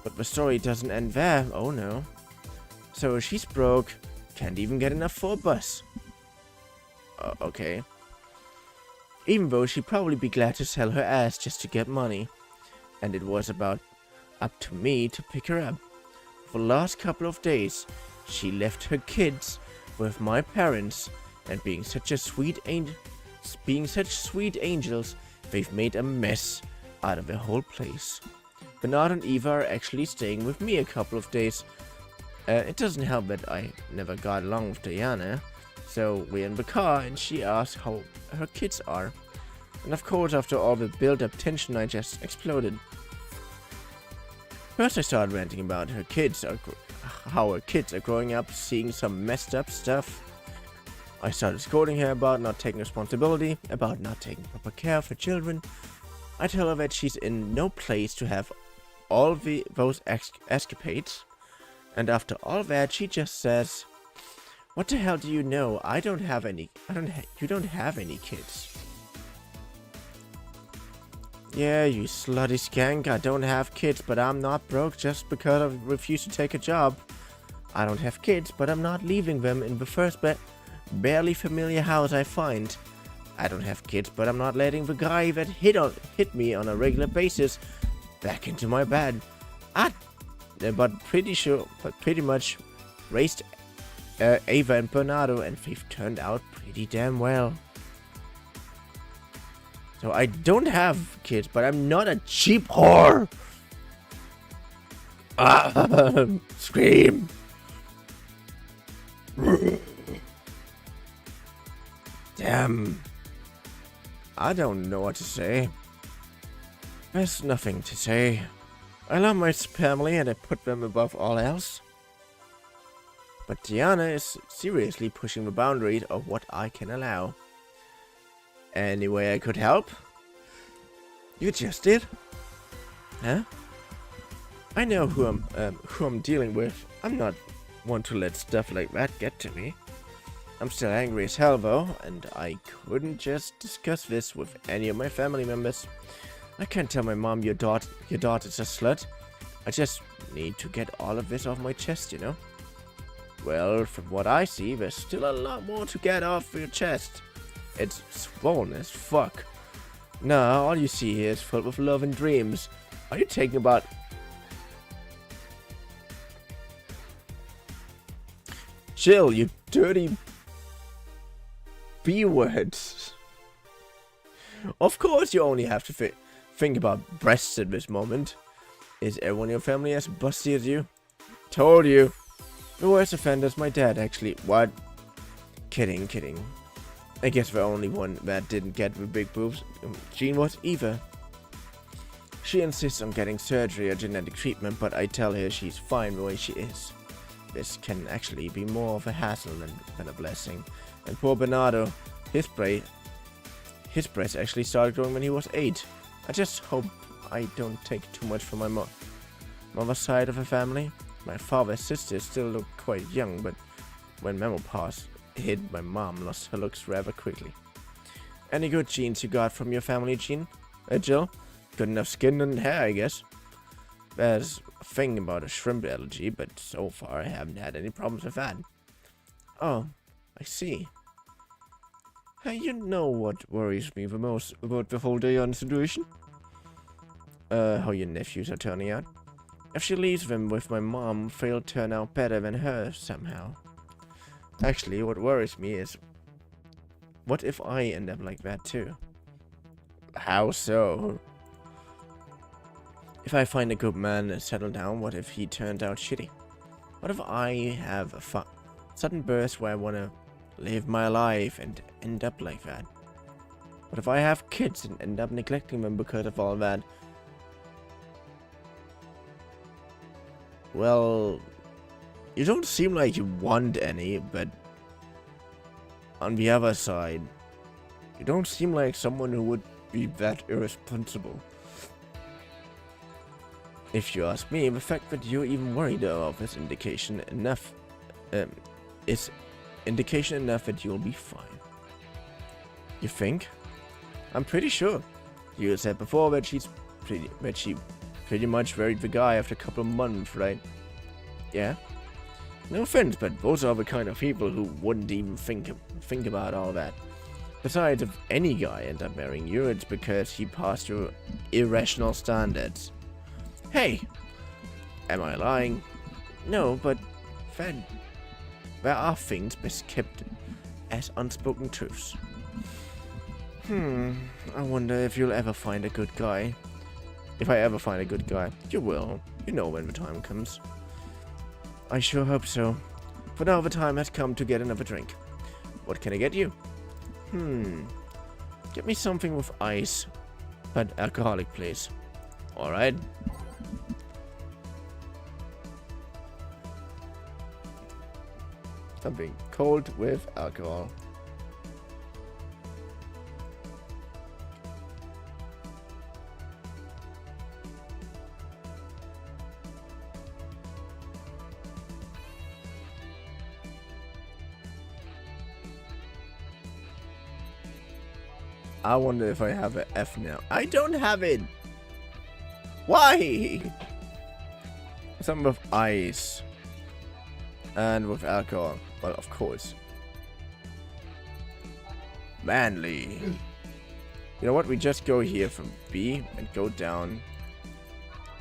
But the story doesn't end there, oh no. So she's broke, can't even get enough for a bus. Okay. Even though she'd probably be glad to sell her ass just to get money. And it was up to me to pick her up. For the last couple of days, she left her kids with my parents, and being such sweet angels, they've made a mess out of the whole place. Bernard and Eva are actually staying with me a couple of days. It doesn't help that I never got along with Diana. So we're in the car and she asks how her kids are. And of course, after all the built-up tension, I just exploded. First I started ranting about how her kids are growing up, seeing some messed up stuff. I started scolding her about not taking responsibility, about not taking proper care of her children. I tell her that she's in no place to have all those escapades. And after all that, she just says, "What the hell do you know? You don't have any kids." Yeah, you slutty skank, I don't have kids, but I'm not broke just because I refuse to take a job. I don't have kids, but I'm not leaving them in the first barely familiar house I find. I don't have kids, but I'm not letting the guy that hit me on a regular basis back into my bed. But pretty much raised Ava and Bernardo, and they've turned out pretty damn well. So I don't have kids, but I'm not a cheap whore. Scream. Damn. I don't know what to say. There's nothing to say. I love my family and I put them above all else. But Diana is seriously pushing the boundaries of what I can allow. Any way I could help? You just did? Huh? I know who I'm dealing with. I'm not one to let stuff like that get to me. I'm still angry as hell though, and I couldn't just discuss this with any of my family members. I can't tell my mom your daughter's a slut. I just need to get all of this off my chest, you know? Well, from what I see, there's still a lot more to get off your chest. It's swollen as fuck. Nah, all you see here is filled with love and dreams. Are you talking about... Chill, you dirty... B-words. Of course you only have to think about breasts at this moment. Is everyone in your family as busty as you? Told you. The worst offender's my dad, actually. What? Kidding. I guess the only one that didn't get the big boobs gene was Eva. She insists on getting surgery or genetic treatment, but I tell her she's fine the way she is. This can actually be more of a hassle than a blessing. And poor Bernardo, his breast actually started growing when he was 8. I just hope I don't take too much from my mother's side of the family. My father's sisters still look quite young, but when menopause hit, my mom lost her looks rather quickly. Any good genes you got from your family, Jill? Good enough skin and hair, I guess. There's a thing about a shrimp allergy, but so far I haven't had any problems with that. Oh, I see. Hey, you know what worries me the most about the whole Diana situation? How your nephews are turning out. If she leaves them with my mom, they'll turn out better than her somehow. Actually, what worries me is, what if I end up like that too? How so? If I find a good man and settle down, what if he turned out shitty? What if I have a sudden burst where I want to live my life and end up like that? What if I have kids and end up neglecting them because of all that? Well, you don't seem like you want any, but on the other side, you don't seem like someone who would be that irresponsible. If you ask me, the fact that you're even worried about is indication enough that you'll be fine. You think? I'm pretty sure. You said before that she pretty much married the guy after a couple of months, right? Yeah? No offense, but those are the kind of people who wouldn't even think about all that. Besides, if any guy ends up marrying you, it's because he passed your irrational standards. Hey! Am I lying? No, but there are things best kept as unspoken truths. I wonder if you'll ever find a good guy. If I ever find a good guy, you will. You know when the time comes. I sure hope so. For now the time has come to get another drink. What can I get you? Get me something with ice, but alcoholic, please. Alright. Something cold with alcohol. I wonder if I have an F now. I don't have it! Why? Something with ice. And with alcohol. Well, of course. Manly. You know what? We just go here from B and go down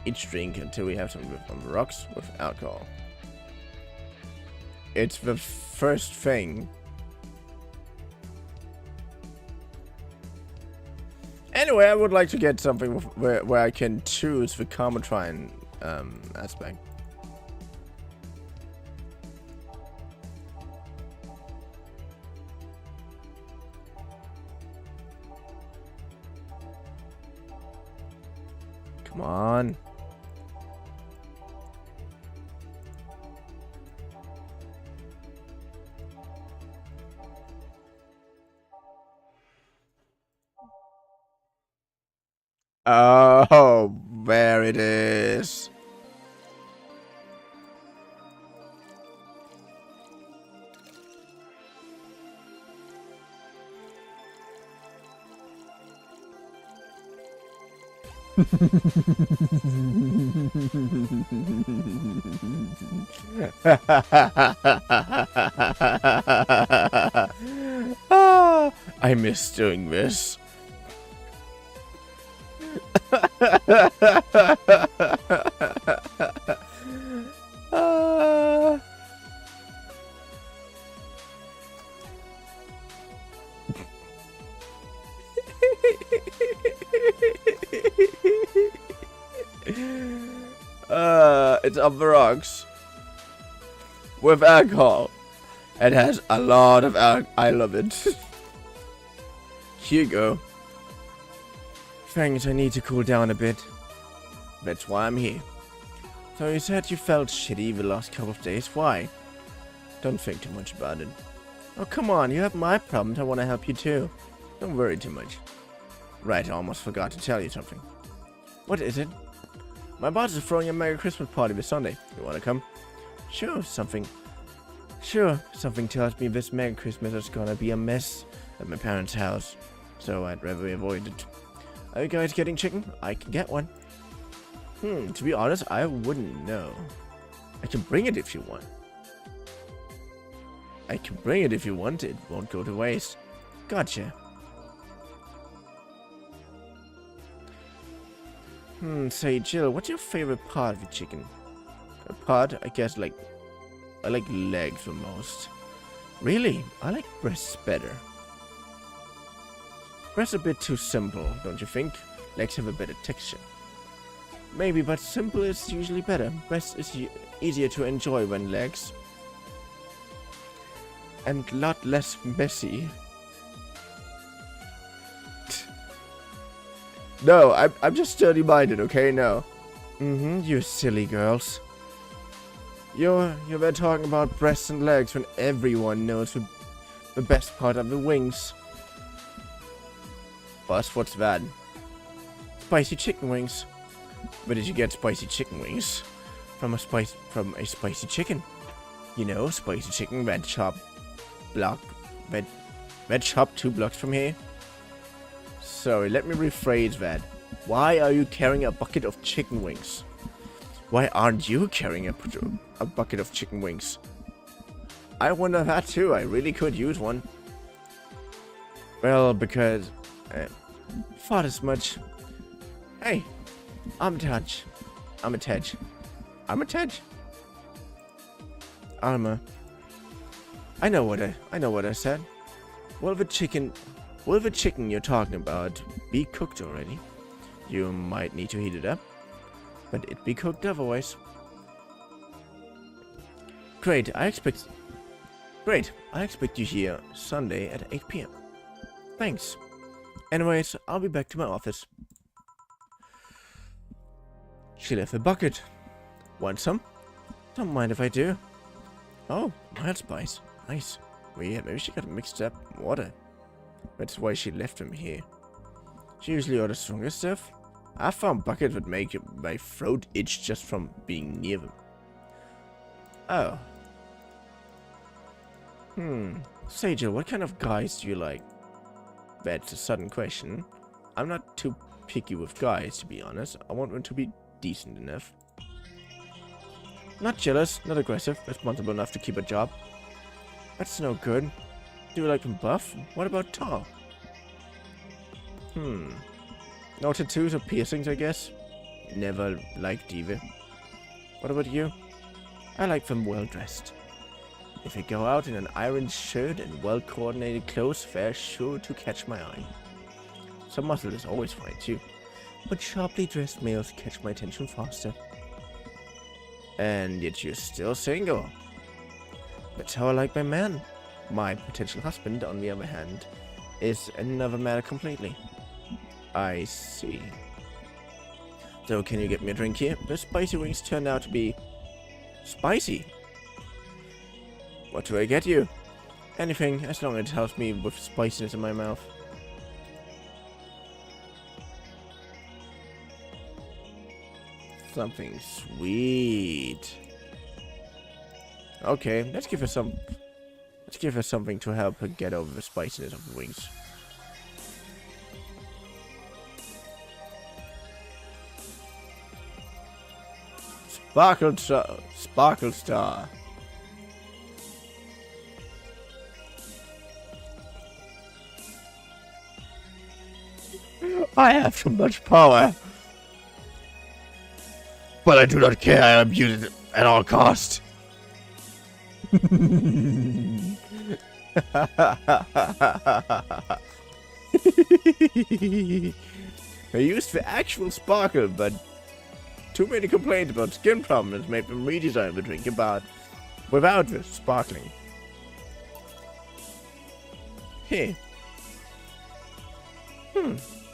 each drink until we have some on the rocks with alcohol. It's the first thing. Anyway, I would like to get something with, where I can choose the Cometrine aspect. Come on. Oh, there it is. I miss doing this. It's up the rocks with alcohol. It has a lot of alcohol. I love it. Here you go. Thanks, I need to cool down a bit. That's why I'm here. So you said you felt shitty the last couple of days. Why? Don't think too much about it. Oh, come on, you have my problems. I want to help you too. Don't worry too much. Right, I almost forgot to tell you something. What is it? My boss is throwing a Merry Christmas party this Sunday. You want to come? Sure, something tells me this Merry Christmas is gonna be a mess at my parents' house. So I'd rather avoid it. Are you guys getting chicken? I can get one. To be honest, I wouldn't know. I can bring it if you want. It won't go to waste. Gotcha. Say, Jill, what's your favorite part of the chicken? A part? I guess, I like legs the most. Really? I like breasts better. Breasts a bit too simple, don't you think? Legs have a better texture. Maybe, but simple is usually better. Breast is easier to enjoy than legs. And a lot less messy. No, I'm just sturdy-minded, okay? No. You silly girls. You're there talking about breasts and legs when everyone knows the best part of the wings. Boss, what's that? Spicy chicken wings. Where did you get spicy chicken wings? From a spicy chicken. You know, spicy chicken, red shop 2 blocks from here. Sorry, let me rephrase that. Why are you carrying a bucket of chicken wings? Why aren't you carrying a bucket of chicken wings? I wonder that too. I really could use one. Well, because thought as much. Hey, I'm a Tej. I know what I said. Will the chicken you're talking about be cooked already? You might need to heat it up, but it'd be cooked otherwise. Great, Great, I expect you here Sunday at 8 p.m. Thanks. Anyways, I'll be back to my office. She left a bucket. Want some? Don't mind if I do. Oh, mild spice. Nice. Weird, maybe she got mixed up water. That's why she left them here. She usually orders stronger stuff. I found buckets would make my throat itch just from being near them. Oh. Say, Jill, what kind of guys do you like? That's a sudden question. I'm not too picky with guys, to be honest. I want them to be decent enough. Not jealous, not aggressive, responsible enough to keep a job. That's no good. Do you like them buff? What about tall? No tattoos or piercings, I guess. Never liked diva. What about you? I like them well dressed. If I go out in an ironed shirt and well-coordinated clothes, they're sure to catch my eye. Some muscle is always fine too, but sharply dressed males catch my attention faster. And yet you're still single. That's how I like my man. My potential husband, on the other hand, is another matter completely. I see. So can you get me a drink here? The spicy wings turned out to be spicy. What do I get you? Anything, as long as it helps me with spiciness in my mouth. Something sweet. Okay, let's give her something to help her get over the spiciness of the wings. Sparkle Star. I have too much power. But I do not care, I abuse it at all costs. I used the actual sparkle, but too many complaints about skin problems made them redesign the drink without the sparkling. Hey.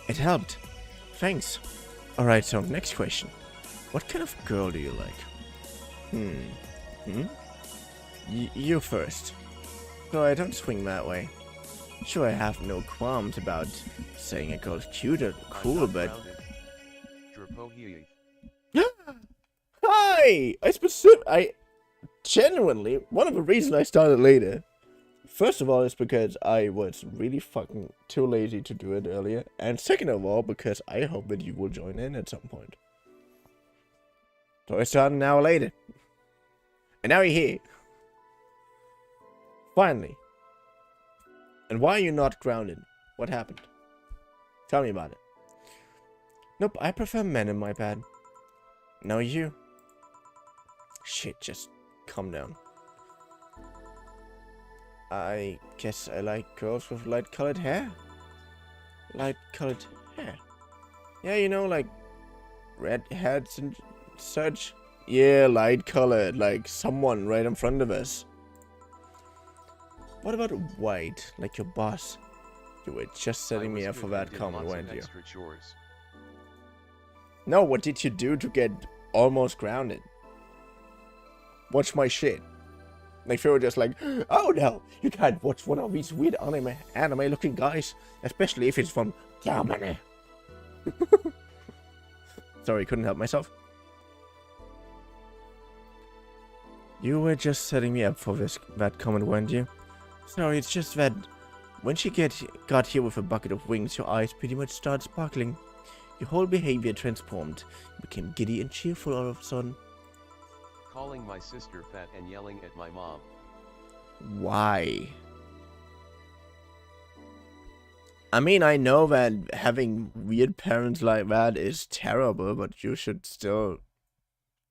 It helped. Thanks. Alright, so next question. What kind of girl do you like? You first. So I don't swing that way. Sure, I have no qualms about saying a girl's cute or cool, but... Hi! I genuinely, one of the reasons I started later, first of all, is because I was really fucking too lazy to do it earlier, and second of all, because I hope that you will join in at some point. So I started an hour later. And now you're here. Finally. And why are you not grounded? What happened? Tell me about it. Nope, I prefer men in my bed. No, you. Shit, just calm down. I guess I like girls with light-colored hair. Light-colored hair. Yeah, you know, like red heads and such. Yeah, light-colored, like someone right in front of us. What about white, like your boss? You were just setting me up for that comment, weren't you? No, what did you do to get almost grounded? Watch my shit. Like, they were just like, oh no, you can't watch one of these weird anime-looking guys, especially if it's from Germany. Sorry, couldn't help myself. You were just setting me up for that comment, weren't you? Sorry, it's just that when she got here with a bucket of wings, your eyes pretty much started sparkling. Your whole behavior transformed. You became giddy and cheerful all of a sudden.
Calling my sister fat and yelling at my mom.
Why? I mean, I know that having weird parents like that is terrible, but you should still...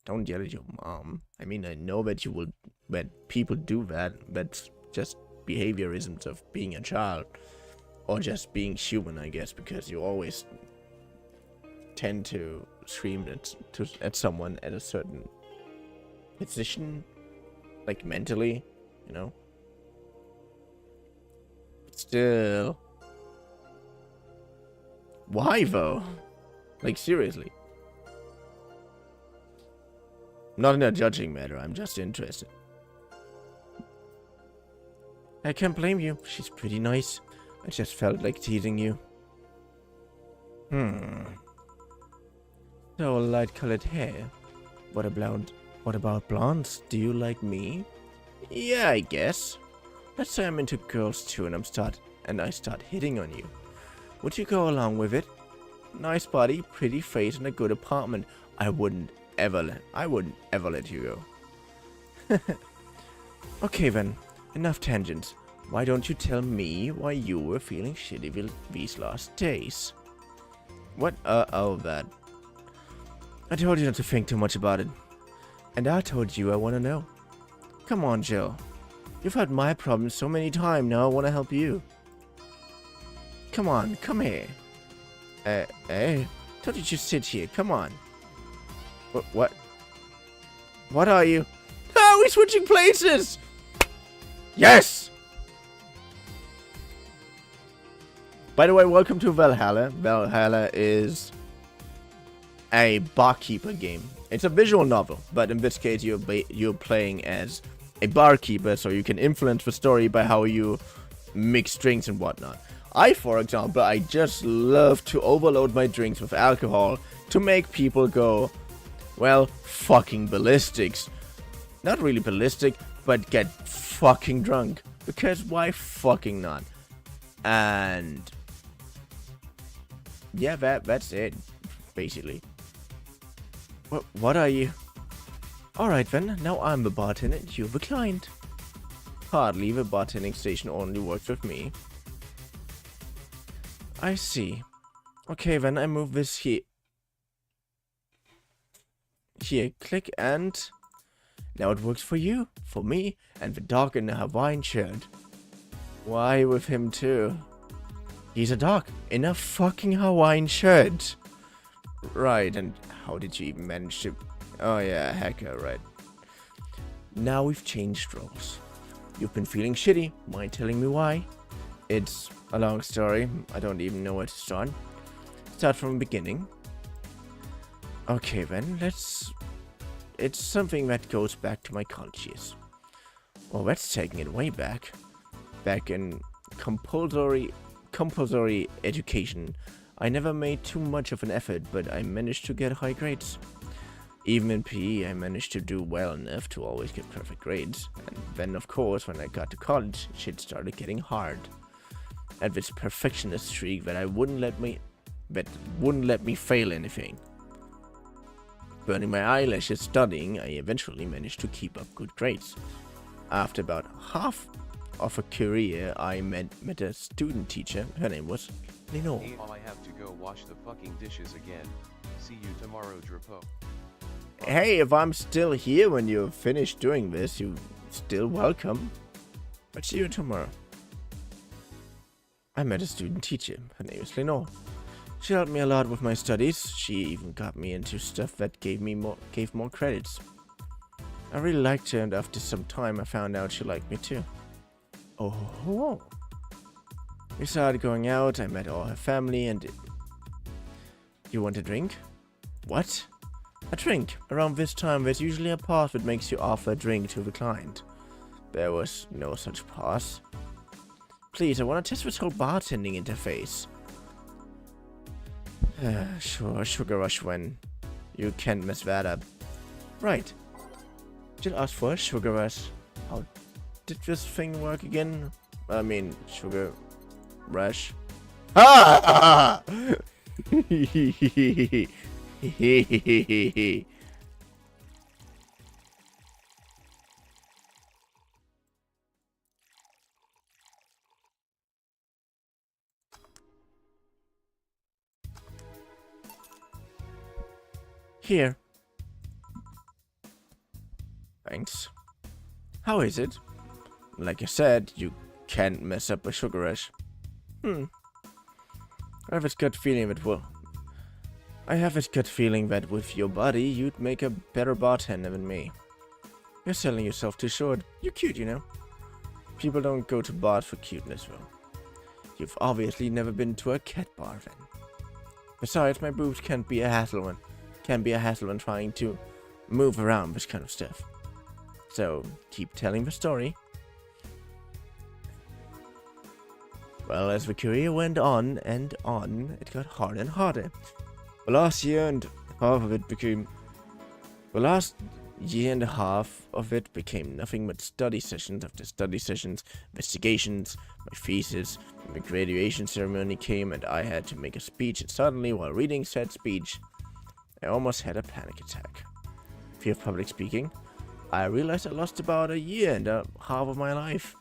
Don't yell at your mom. I mean, I know that that people do that. That's just behaviorisms of being a child. Or just being human, I guess, because you always tend to scream at someone at a certain position, like mentally, you know. Still. Why though? Like seriously. Not in a judging matter, I'm just interested. I can't blame you. She's pretty nice. I just felt like teasing you. So light-colored hair. What about blondes? Do you like me? Yeah, I guess. Let's say I'm into girls too and I start hitting on you. Would you go along with it? Nice body, pretty face, and a good apartment. I wouldn't ever let you go. Okay then, enough tangents. Why don't you tell me why you were feeling shitty these last days? What? Oh, that. I told you not to think too much about it. And I told you I want to know. Come on, Jill. You've had my problems so many times, now I want to help you. Come on, come here. Hey, told you to sit here, come on. What? What are you? Ah, we're switching places! Yes! By the way, welcome to Valhalla. Valhalla is a barkeeper game. It's a visual novel, but in this case you're playing as a barkeeper, so you can influence the story by how you mix drinks and whatnot. For example, I just love to overload my drinks with alcohol to make people go, well, fucking ballistics. Not really ballistic, but get fucking drunk. Because why fucking not? And yeah, that's it, basically. What are you? Alright then, now I'm the bartender and you're the client. Hardly, the bartending station only works with me. I see. Okay then, I move this here. Here, click, and now it works for you, for me, and the dog in a Hawaiian shirt. Why with him too? He's a dog in a fucking Hawaiian shirt. Right, and how did you even manage to... Oh yeah, hacker, right. Now we've changed roles. You've been feeling shitty. Mind telling me why? It's a long story. I don't even know where to start. Start from the beginning. Okay then, let's... It's something that goes back to my college years. Well, that's taking it way back. Back in compulsory education, I never made too much of an effort, but I managed to get high grades. Even in PE, I managed to do well enough to always get perfect grades. And then, of course, when I got to college, shit started getting hard. I had this perfectionist streak that wouldn't let me fail anything. Burning my eyelashes studying, I eventually managed to keep up good grades. After about half of a career, I met a student teacher. Her name was Lino.
Hey, I have to go wash the fucking dishes again. See you tomorrow, Drapo.
Hey, if I'm still here when you're finished doing this, you're still welcome. I'll see you tomorrow. I met a student teacher. Her name is Lenore. She helped me a lot with my studies. She even got me into stuff that gave more credits. I really liked her, and after some time I found out she liked me too. Oh. We started going out, I met all her family, and... You want a drink? What? A drink. Around this time there's usually a pause that makes you offer a drink to the client. There was no such pause. Please, I want to test this whole bartending interface. Sure, sugar rush when you can't mess that up. Right. Just ask for a sugar rush. How did this thing work again? I mean, sugar rush. Ah! Here. Thanks. How is it? Like I said, you can't mess up a sugar rush. I have this gut feeling that with your body, you'd make a better bartender than me. You're selling yourself too short. You're cute, you know. People don't go to bars for cuteness, though. You've obviously never been to a cat bar then. Besides, my boobs can't be a hassle when trying to move around this kind of stuff. So, keep telling the story. Well, as the career went on and on, it got harder and harder. The last year and half of it became... The last year and a half of it became nothing but study sessions after study sessions, investigations, my thesis, my graduation ceremony came and I had to make a speech, and suddenly, while reading said speech, I almost had a panic attack. Fear of public speaking. I realized I lost about a year and a half of my life.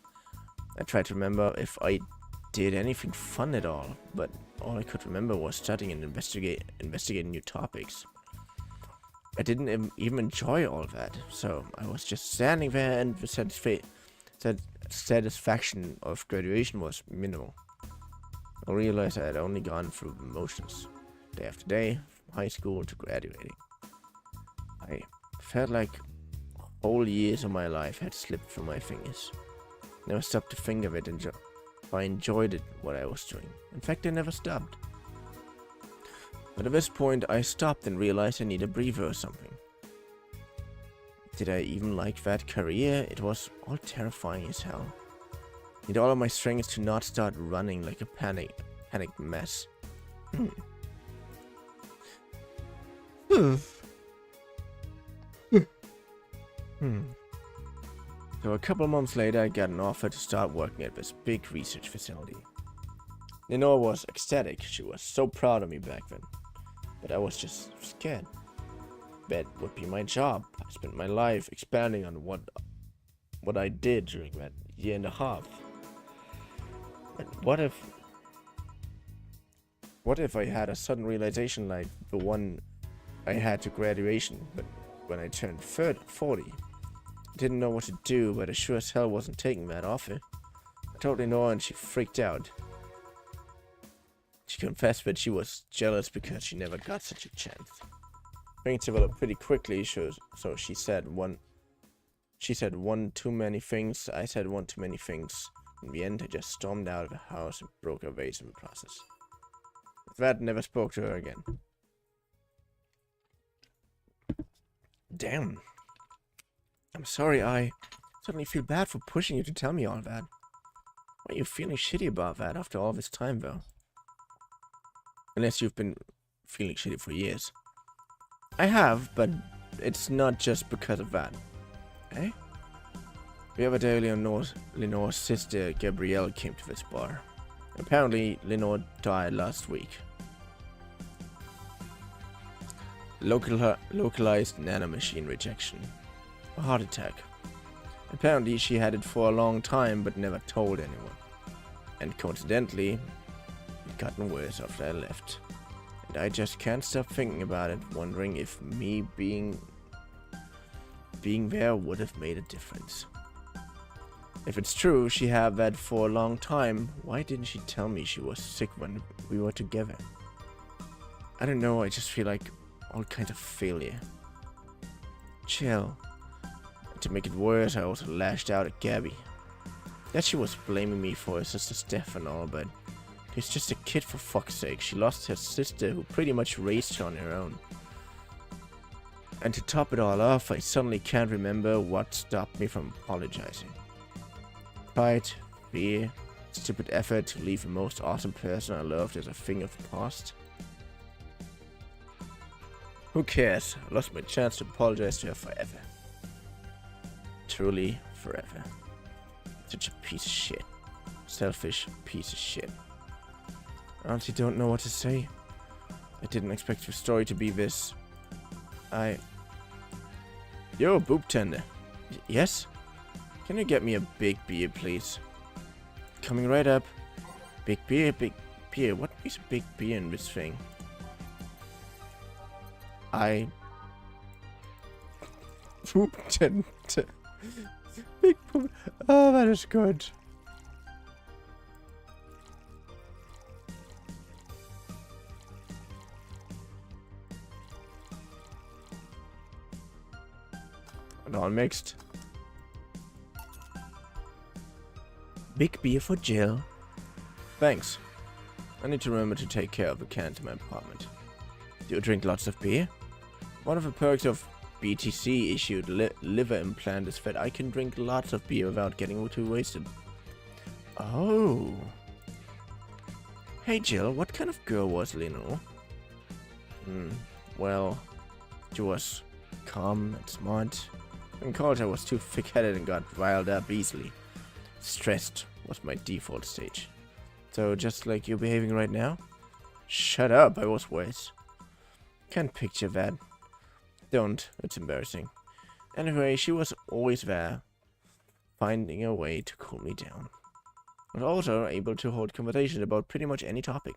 I tried to remember if I did anything fun at all, but all I could remember was studying and investigating new topics. I didn't even enjoy all that, so I was just standing there, and the satisfaction of graduation was minimal. I realized I had only gone through the motions, day after day, from high school to graduating. I felt like whole years of my life had slipped through my fingers. Never stopped to think of it, and I enjoyed it, what I was doing. In fact, I never stopped. But at this point, I stopped and realized I need a breather or something. Did I even like that career? It was all terrifying as hell. Need all of my strength to not start running like a panicked mess. So a couple of months later, I got an offer to start working at this big research facility. Lenore was ecstatic. She was so proud of me back then. But I was just scared. That would be my job. I spent my life expanding on what I did during that year and a half. But what if I had a sudden realization like the one I had to graduation, but when I turned 40? I didn't know what to do, but I sure as hell wasn't taking that offer. I told Lenore and she freaked out. She confessed that she was jealous because she never got such a chance. Things developed pretty quickly, so she said one too many things, I said one too many things. In the end, I just stormed out of the house and broke her vase in the process. That never spoke to her again. Damn. I'm sorry, I suddenly feel bad for pushing you to tell me all that. Why are you feeling shitty about that after all this time, though? Unless you've been feeling shitty for years. I have, but it's not just because of that. Eh? The other day, Lenore's sister, Gabrielle, came to this bar. Apparently, Lenore died last week. Localized nanomachine rejection. A heart attack. Apparently, she had it for a long time, but never told anyone. And coincidentally, it gotten worse after I left. And I just can't stop thinking about it, wondering if me being there would have made a difference. If it's true she had that for a long time, why didn't she tell me she was sick when we were together? I don't know, I just feel like all kinds of failure. Chill. And to make it worse, I also lashed out at Gabby. That she was blaming me for her sister's death and all, but she's just a kid, for fuck's sake. She lost her sister, who pretty much raised her on her own. And to top it all off, I suddenly can't remember what stopped me from apologizing. Pride, fear, stupid effort to leave the most awesome person I loved as a thing of the past. Who cares? I lost my chance to apologize to her forever. Truly, forever. Such a piece of shit. Selfish piece of shit. I honestly don't know what to say. I didn't expect your story to be this. Yo, boob tender. Yes? Can you get me a big beer, please? Coming right up. Big beer, big beer. What is a big beer in this thing? Boob tender. Big boob. Oh, that is good. And all mixed. Big beer for Jill. Thanks. I need to remember to take care of the cans in my apartment. Do you drink lots of beer? One of the perks of BTC issued liver implant is that I can drink lots of beer without getting too wasted. Oh. Hey Jill, what kind of girl was Lino? Well, she was calm and smart. In college I was too thick-headed and got riled up easily. Stressed was my default stage. So just like you're behaving right now? Shut up, I was worse. Can't picture that. Don't, it's embarrassing. Anyway, she was always there, finding a way to cool me down. I was also able to hold conversation about pretty much any topic.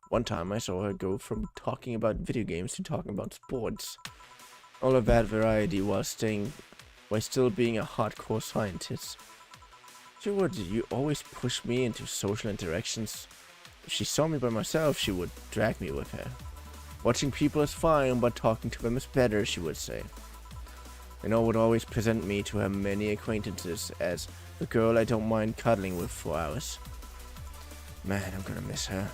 One time I saw her go from talking about video games to talking about sports. All of that variety while still being a hardcore scientist. She would always push me into social interactions. If she saw me by myself, she would drag me with her. Watching people is fine, but talking to them is better, she would say. Would always present me to her many acquaintances as the girl I don't mind cuddling with for hours. Man, I'm gonna miss her.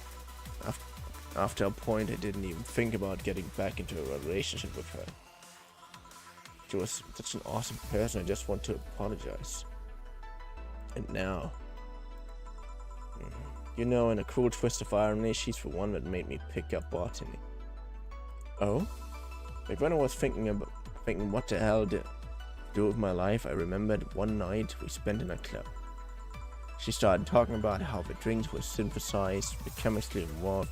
After a point, I didn't even think about getting back into a relationship with her. She was such an awesome person, I just want to apologize. And now, in a cruel twist of irony, she's the one that made me pick up bartending. Oh? Like when I was thinking what the hell to do with my life, I remembered one night we spent in a club. She started talking about how the drinks were synthesized, the chemistry involved,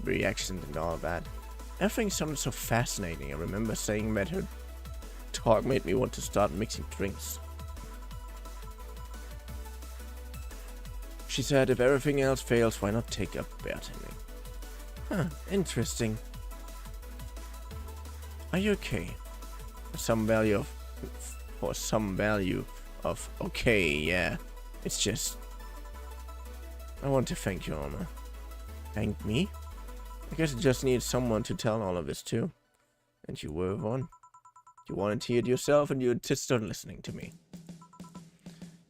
the reactions and all that. Everything sounded so fascinating. I remember saying that her talk made me want to start mixing drinks. She said if everything else fails, why not take up bartending? Huh, interesting. Are you okay? For some value of okay, yeah. It's just I want to thank you, Alma. Thank me? I guess I just needed someone to tell all of this to. And you were one. You wanted to hear it yourself and you insisted on listening to me.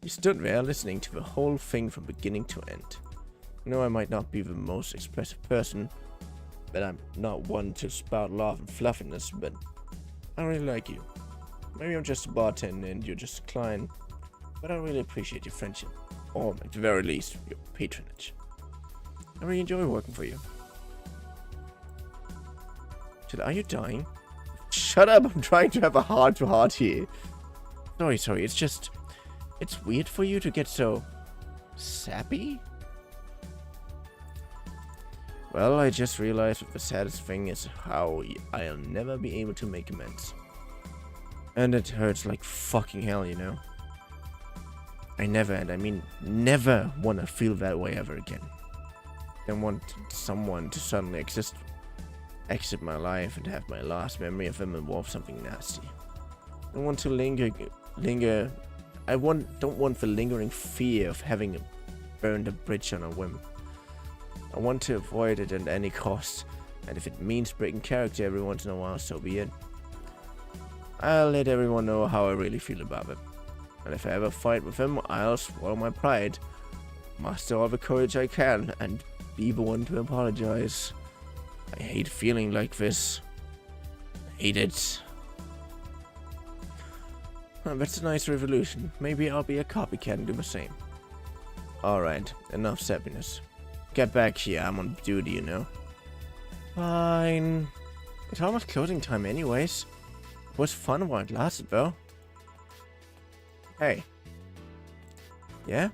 You stood there listening to the whole thing from beginning to end. I might not be the most expressive person, but I'm not one to spout love and fluffiness, but I really like you. Maybe I'm just a bartender and you're just a client, but I really appreciate your friendship, or at the very least, your patronage. I really enjoy working for you. Jill, are you dying? Shut up, I'm trying to have a heart-to-heart here. Sorry, it's weird for you to get so sappy? Well, I just realized that the saddest thing is how I'll never be able to make amends. And it hurts like fucking hell, I never, and I mean never, want to feel that way ever again. I don't want someone to suddenly exit my life and have my last memory of them involve something nasty. I don't want to linger. Don't want the lingering fear of having burned a bridge on a whim. I want to avoid it at any cost, and if it means breaking character every once in a while, so be it. I'll let everyone know how I really feel about it. And if I ever fight with him, I'll swallow my pride, muster all the courage I can, and be the one to apologize. I hate feeling like this. I hate it. That's a nice revolution. Maybe I'll be a copycat and do the same. Alright, enough sappiness. Get back here, I'm on duty, Fine. It's almost closing time anyways. It was fun while it lasted, though. Hey. Yeah?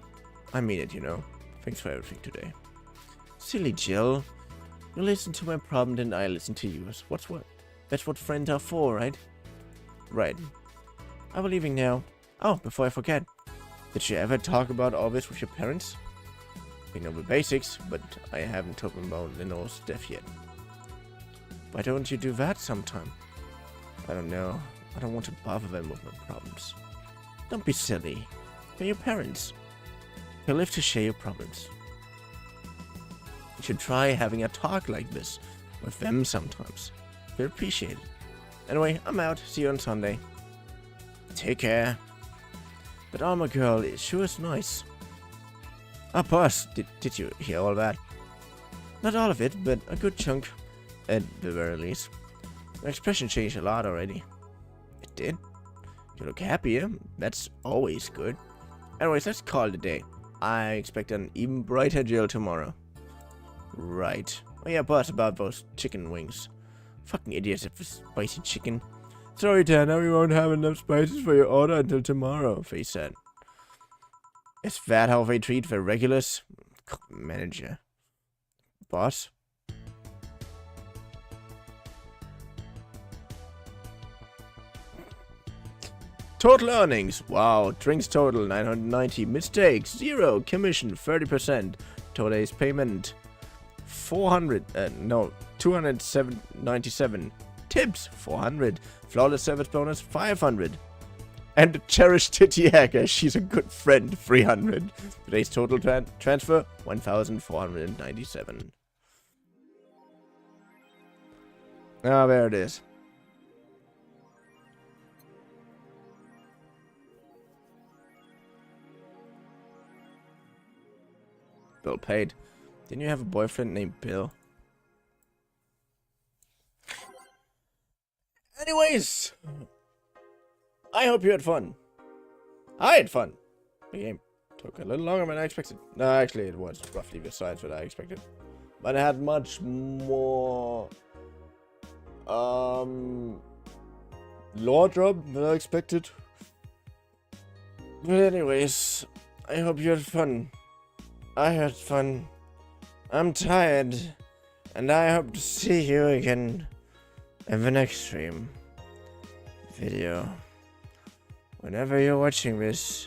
I mean it, Thanks for everything today. Silly Jill. You listen to my problem, then I listen to yours. That's what friends are for, right? Right. I'm leaving now. Oh, before I forget. Did you ever talk about all this with your parents? They know the basics, but I haven't told them about Lenore's death yet. Why don't you do that sometime? I don't know. I don't want to bother them with my problems. Don't be silly. They're your parents. They live to share your problems. You should try having a talk like this with them sometimes. They'll appreciate it. Anyway, I'm out. See you on Sunday. Take care. But Alma girl, it sure is nice. Ah, boss, did you hear all that? Not all of it, but a good chunk, at the very least. Your expression changed a lot already. It did? You look happier. That's always good. Anyways, let's call it a day. I expect an even brighter jail tomorrow. Right. Oh yeah, boss, about those chicken wings. Fucking idiots for spicy chicken. Sorry, Tanner, we won't have enough spices for your order until tomorrow, Face said. Is that how they treat the regulars? Manager. Boss? Total earnings. Wow. Drinks total 990. Mistakes 0. Commission 30%. Today's payment 297. Tips 400. Flawless service bonus 500. And a cherished titty hacker. She's a good friend 300. Today's total transfer 1497. Ah, there it is. Bill paid. Didn't you have a boyfriend named Bill? Anyways, I hope you had fun. I had fun. The game took a little longer than I expected. No, actually, it was roughly the size that I expected. But it had much more lore drop than I expected. But anyways, I hope you had fun. I had fun. I'm tired. And I hope to see you again in the next stream. Video. Whenever you're watching this,